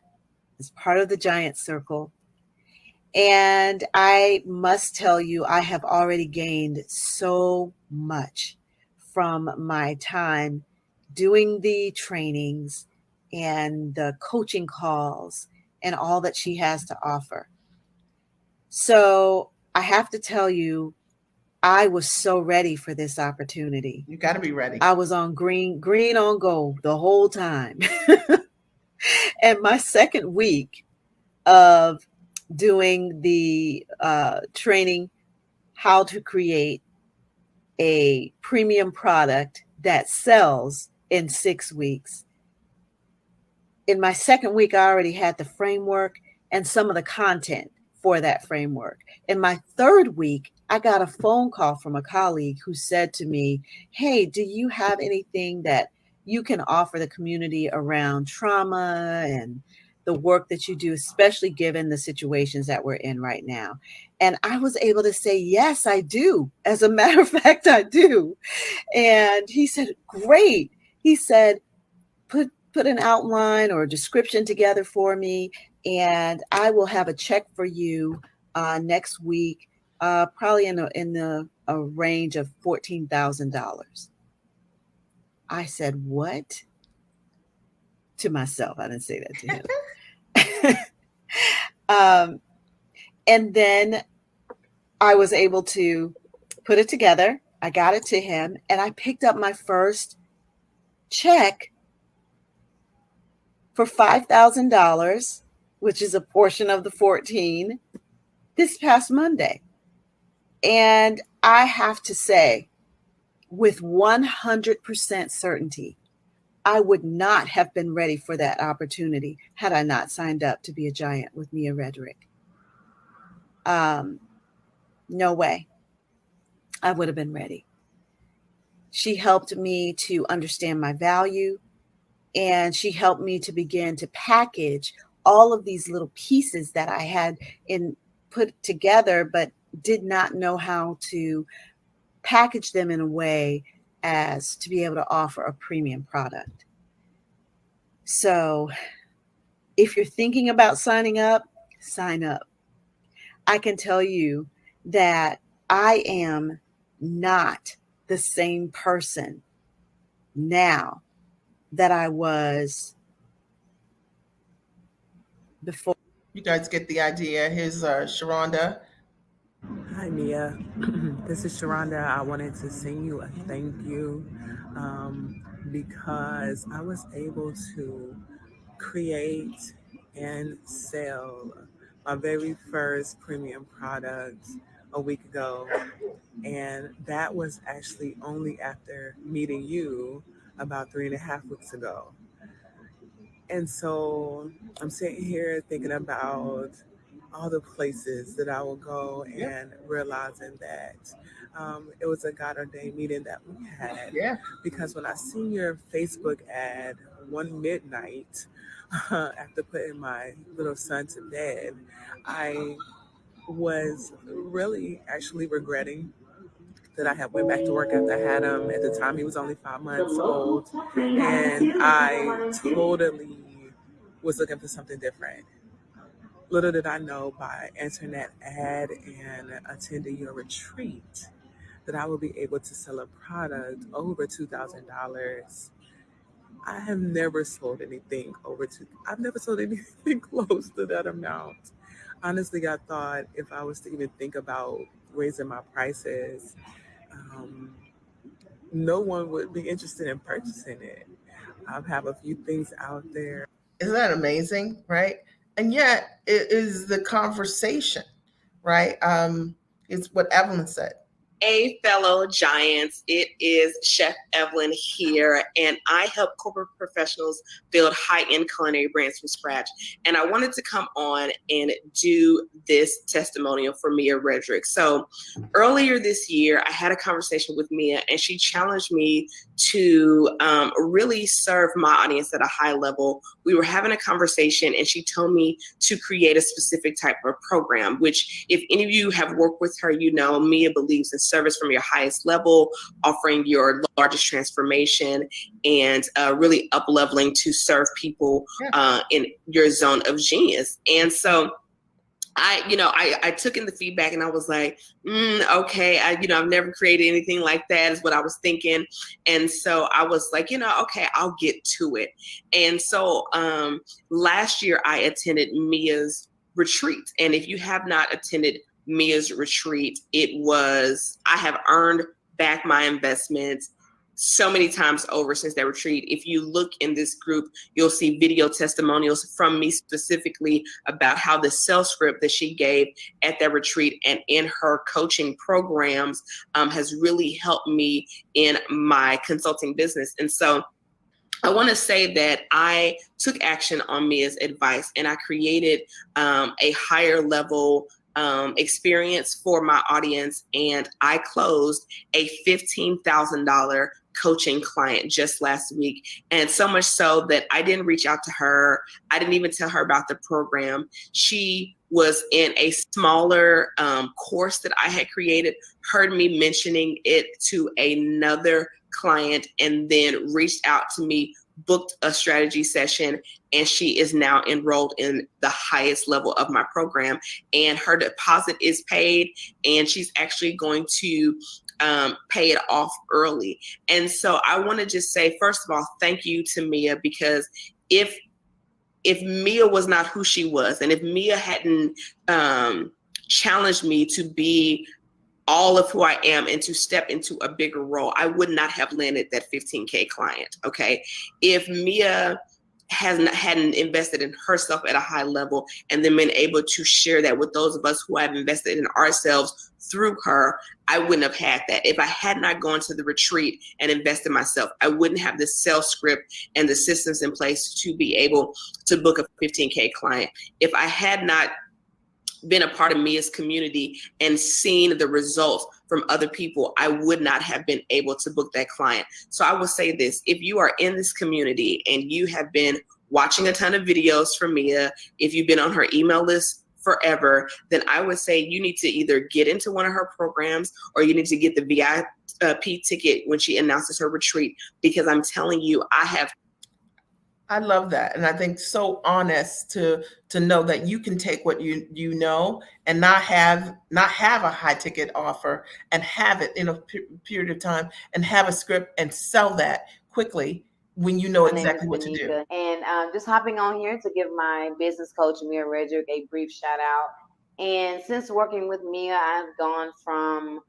as part of the Giant Circle. And I must tell you, I have already gained so much from my time doing the trainings and the coaching calls and all that she has to offer. So I have to tell you, I was so ready for this opportunity. You got to be ready. I was on green on gold the whole time. And my second week of doing the training, how to create a premium product that sells in 6 weeks. In my second week, I already had the framework and some of the content for that framework. In my third week, I got a phone call from a colleague who said to me, "Hey, do you have anything that you can offer the community around trauma and the work that you do, especially given the situations that we're in right now?" And I was able to say, "Yes, I do. As a matter of fact, I do." And he said, "Great." He said, put an outline or a description together for me, and I will have a check for you next week, probably in a range of $14,000. I said, "What?" To myself. I didn't say that to him. And then I was able to put it together. I got it to him, and I picked up my first check for $5,000, which is a portion of the 14, this past Monday. And I have to say, with 100% certainty, I would not have been ready for that opportunity had I not signed up to be a giant with Mia Redrick. No way. I would have been ready. She helped me to understand my value, and she helped me to begin to package all of these little pieces that I had put together, but did not know how to package them in a way as to be able to offer a premium product. So if you're thinking about signing up, sign up. I can tell you that I am not the same person now that I was before. You guys get the idea. Here's Sharonda. Hi, Mia. This is Sharonda. I wanted to send you a thank you because I was able to create and sell my very first premium product a week ago. And that was actually only after meeting you about 3.5 weeks ago. And so I'm sitting here thinking about all the places that I will go and realizing that it was a God ordained meeting that we had. Yeah. Because when I seen your Facebook ad one midnight after putting my little son to bed, I was really actually regretting that I had went back to work after I had him. At the time, he was only 5 months old, and I totally was looking for something different. Little did I know, by answering that ad and attending your retreat, that I would be able to sell a product over $2,000. I have never sold anything over two. I've never sold anything close to that amount. Honestly, I thought if I was to even think about raising my prices, um, no one would be interested in purchasing it. I have a few things out there. Isn't that amazing, right? And yet, it is the conversation, right? It's what Evelyn said. Hey, fellow giants, it is Chef Evelyn here, and I help corporate professionals build high-end culinary brands from scratch. And I wanted to come on and do this testimonial for Mia Redrick. So earlier this year, I had a conversation with Mia, and she challenged me to really serve my audience at a high level. We were having a conversation, and she told me to create a specific type of program, which if any of you have worked with her, you know Mia believes in service from your highest level, offering your largest transformation, and really up-leveling to serve people in your zone of genius. And so I took in the feedback and I was like, okay, I've never created anything like that is what I was thinking. And so I was like, okay, I'll get to it. And so last year I attended Mia's retreat. And if you have not attended Mia's retreat, I have earned back my investment so many times over since that retreat. If you look in this group, you'll see video testimonials from me specifically about how the sales script that she gave at that retreat and in her coaching programs has really helped me in my consulting business. And so I want to say that I took action on Mia's advice and I created a higher level experience for my audience. And I closed a $15,000 coaching client just last week. And so much so that I didn't reach out to her. I didn't even tell her about the program. She was in a smaller course that I had created, heard me mentioning it to another client, and then reached out to me, booked a strategy session, and she is now enrolled in the highest level of my program. And her deposit is paid, and she's actually going to pay it off early. And so I want to just say, first of all, thank you to Mia, because if Mia was not who she was, and if Mia hadn't challenged me to be all of who I am and to step into a bigger role, I would not have landed that 15K client. Okay. If Mia hadn't invested in herself at a high level and then been able to share that with those of us who have invested in ourselves through her, I wouldn't have had that. If I had not gone to the retreat and invested in myself, I wouldn't have the sales script and the systems in place to be able to book a 15K client. If I had not been a part of Mia's community and seen the results from other people, I would not have been able to book that client. So I will say this: if you are in this community and you have been watching a ton of videos from Mia, if you've been on her email list forever, then I would say you need to either get into one of her programs or you need to get the VIP ticket when she announces her retreat, because I'm telling you, I love that. And I think so honest to know that you can take what you know and not have a high ticket offer and have it in a period of time and have a script and sell that quickly when you know exactly what to do. And just hopping on here to give my business coach, Mia Redrick, a brief shout out. And since working with Mia, I've gone from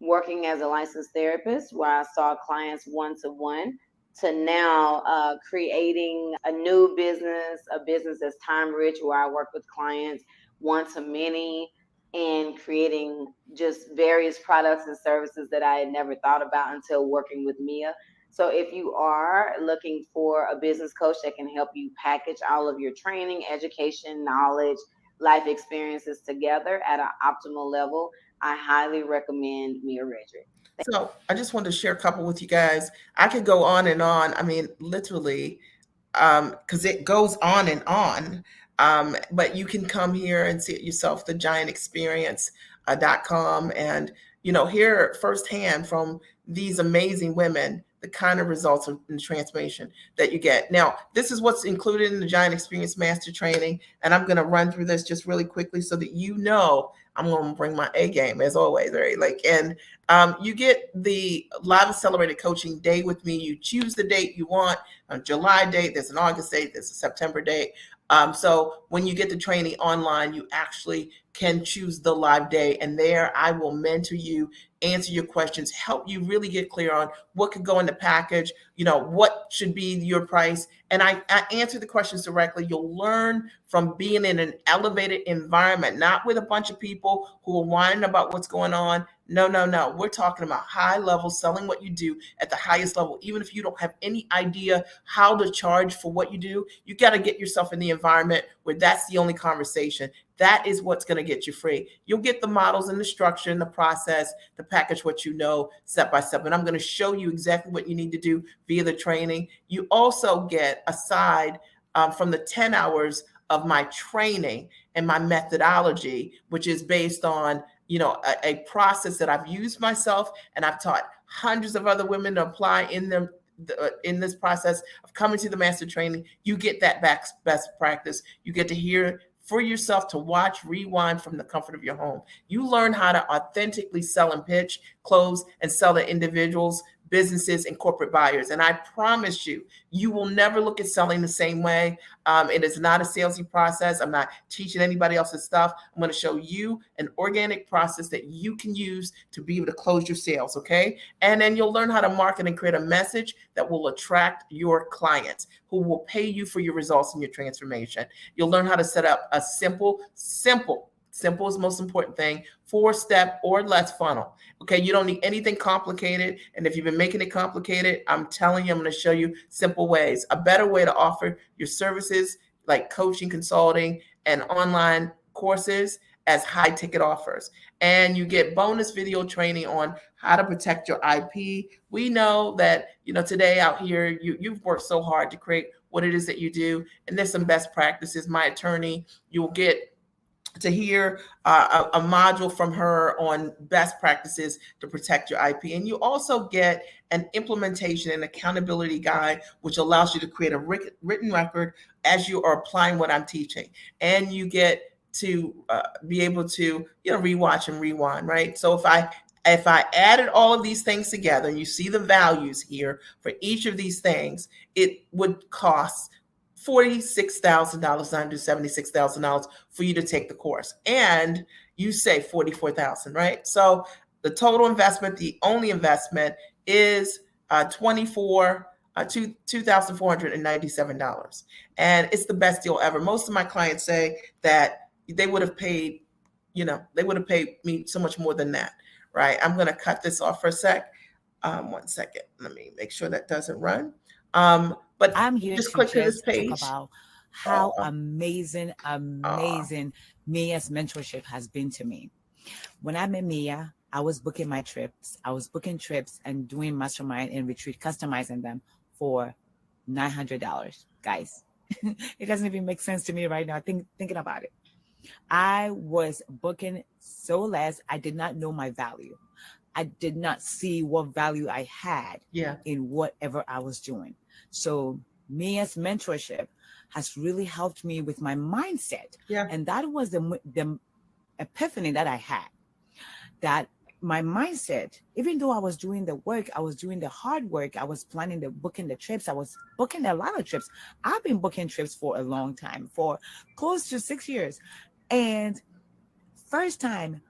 working as a licensed therapist where I saw clients one-to-one to now creating a new business, a business that's time rich, where I work with clients one-to-many and creating just various products and services that I had never thought about until working with Mia. So if you are looking for a business coach that can help you package all of your training, education, knowledge, life experiences together at an optimal level, I highly recommend Mia Redrick. So I just wanted to share a couple with you guys. I could go on and on. I mean, literally, because it goes on and on. But you can come here and see it yourself, thegiantexperience.com, and hear firsthand from these amazing women the kind of results and transformation that you get. Now, this is what's included in the Giant Experience Master Training, and I'm going to run through this just really quickly so that I'm going to bring my A game as always, right? And you get the live accelerated coaching day with me. You choose the date you want, a July date, there's an August date, there's a September date. So when you get the training online, you actually can choose the live day, and there I will mentor you, answer your questions, help you really get clear on what could go in the package, what should be your price. And I answer the questions directly. You'll learn from being in an elevated environment, not with a bunch of people who are whining about what's going on. No. We're talking about high level, selling what you do at the highest level. Even if you don't have any idea how to charge for what you do, you got to get yourself in the environment where that's the only conversation. That is what's going to get you free. You'll get the models and the structure and the process, the package, what you know, step by step. And I'm going to show you exactly what you need to do via the training. You also get aside from the 10 hours of my training and my methodology, which is based on a process that I've used myself, and I've taught hundreds of other women to apply in this process of coming to the master training. You get that best practice. You get to hear for yourself to watch, rewind from the comfort of your home. You learn how to authentically sell and pitch, close, and sell to individuals, businesses, and corporate buyers. And I promise you, you will never look at selling the same way. It is not a salesy process. I'm not teaching anybody else's stuff. I'm going to show you an organic process that you can use to be able to close your sales, okay? And then you'll learn how to market and create a message that will attract your clients who will pay you for your results and your transformation. You'll learn how to set up a simple is the most important thing, 4-step or less funnel. Okay, you don't need anything complicated. And if you've been making it complicated, I'm telling you, I'm going to show you simple ways, a better way to offer your services like coaching, consulting, and online courses as high ticket offers. And you get bonus video training on how to protect your IP. We know that, today out here, you've worked so hard to create what it is that you do. And there's some best practices. My attorney, you'll get to hear a module from her on best practices to protect your IP. And you also get an implementation and accountability guide, which allows you to create a written record as you are applying what I'm teaching. And you get to be able to, rewatch and rewind, right? So if I added all of these things together, and you see the values here for each of these things, it would cost $46,000, $976,000 for you to take the course. And you say $44,000, right? So the total investment, the only investment is $2,497. And it's the best deal ever. Most of my clients say that they would have paid, they would have paid me so much more than that, right? I'm going to cut this off for a sec. 1 second. Let me make sure that doesn't run. But I'm here just to click to this just page. talk about how amazing Mia's mentorship has been to me. When I met Mia, I was booking my trips. I was booking trips and doing mastermind and retreat, customizing them for $900. Guys, it doesn't even make sense to me right now thinking about it. I was booking so less. I did not know my value. I did not see what value I had in whatever I was doing. So Mia's mentorship has really helped me with my mindset. Yeah. And that was the epiphany that I had, that my mindset, even though I was doing the work, I was doing the hard work, I was booking the trips, I was booking a lot of trips. I've been booking trips for a long time, for close to 6 years. And first time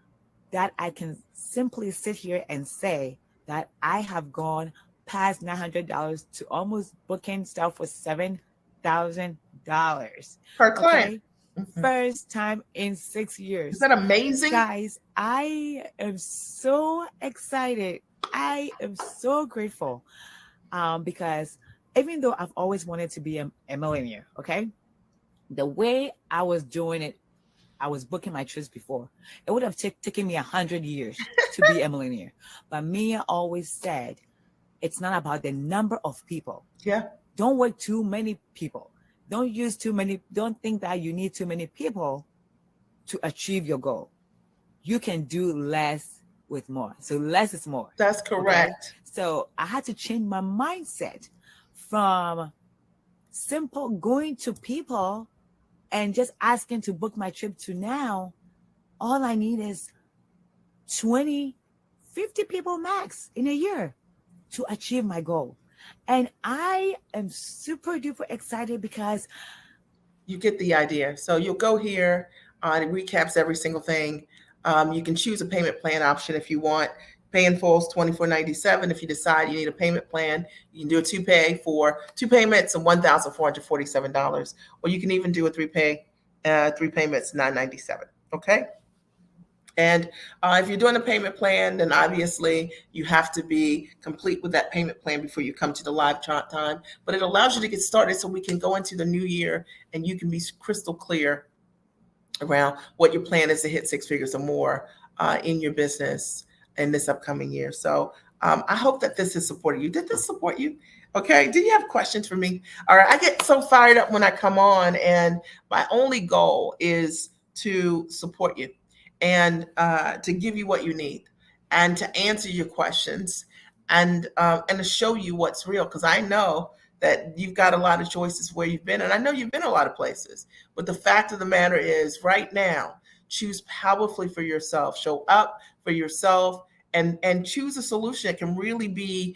that I can simply sit here and say that I have gone past $900 to almost booking stuff for $7,000 per client. Okay? First time in 6 years. Is that amazing? Guys, I am so excited. I am so grateful because even though I've always wanted to be a millionaire, okay, the way I was doing it, I was booking my trips before. It would have taken me 100 years to be a millionaire. But Mia always said, it's not about the number of people. Yeah. Don't work too many people. Don't think that you need too many people to achieve your goal. You can do less with more. So less is more. That's correct. Okay? So I had to change my mindset from simple going to people and just asking to book my trip to now, all I need is 20, 50 people max in a year to achieve my goal. And I am super duper excited because you get the idea. So you'll go here, it recaps every single thing. You can choose a payment plan option if you want. Pay in full is $24.97. If you decide you need a payment plan, you can do a two payments of $1,447, or you can even do a three payments, $997. Okay. And if you're doing a payment plan, then obviously you have to be complete with that payment plan before you come to the live chat time. But it allows you to get started so we can go into the new year and you can be crystal clear around what your plan is to hit 6 figures or more in your business in this upcoming year. So I hope that this has supported you. Did this support you? Okay. Do you have questions for me? All right. I get so fired up when I come on, and my only goal is to support you and to give you what you need and to answer your questions and to show you what's real. Because I know that you've got a lot of choices where you've been. And I know you've been a lot of places, but the fact of the matter is right now, choose powerfully for yourself, show up for yourself, and choose a solution that can really be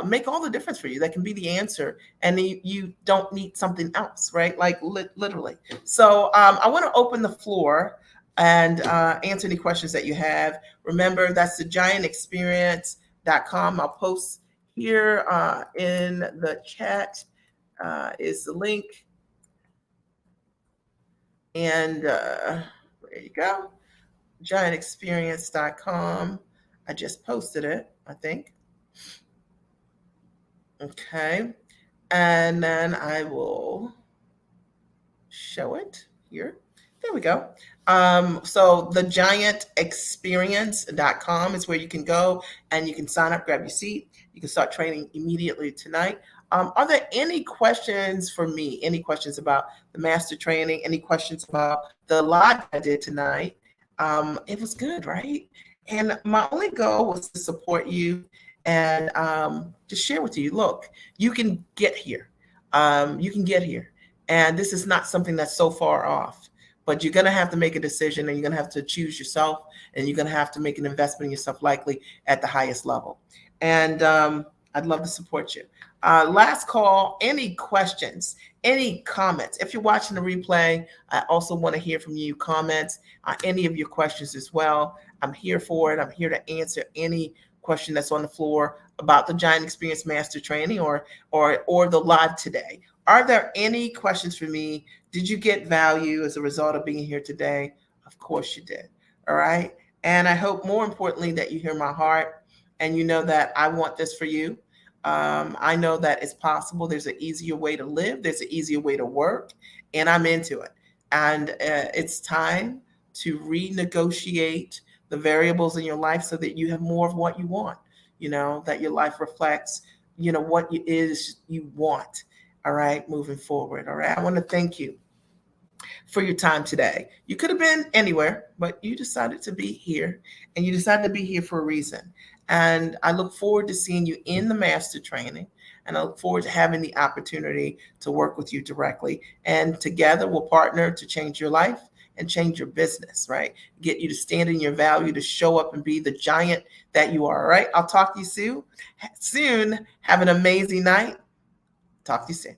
make all the difference for you. That can be the answer, and you don't need something else, right? Like literally. So I want to open the floor and answer any questions that you have. Remember, that's the giantexperience.com. I'll post here in the chat is the link. And there you go, giantexperience.com. I just posted it, I think. Okay. And then I will show it here. There we go. So the giantexperience.com is where you can go and you can sign up, grab your seat. You can start training immediately tonight. Are there any questions for me? Any questions about the master training? Any questions about the live I did tonight? It was good, right? And my only goal was to support you and just share with you, look, you can get here. You can get here. And this is not something that's so far off, but you're going to have to make a decision, and you're going to have to choose yourself, and you're going to have to make an investment in yourself, likely at the highest level. And I'd love to support you. Last call, any questions, any comments? If you're watching the replay, I also want to hear from you, comments, any of your questions as well. I'm here for it. I'm here to answer any question that's on the floor about the Giant Experience Master Training or the live today. Are there any questions for me? Did you get value as a result of being here today? Of course you did. All right. And I hope more importantly that you hear my heart and you know that I want this for you. I know that it's possible. There's an easier way to live. There's an easier way to work, and I'm into it. And it's time to renegotiate the variables in your life so that you have more of what you want, that your life reflects, what it is you want. All right, moving forward. All right, I want to thank you for your time today. You could have been anywhere, but you decided to be here, and you decided to be here for a reason. And I look forward to seeing you in the master training, and I look forward to having the opportunity to work with you directly. And together we'll partner to change your life and change your business, right? Get you to stand in your value, to show up and be the giant that you are, right? I'll talk to you soon. Have an amazing night. Talk to you soon.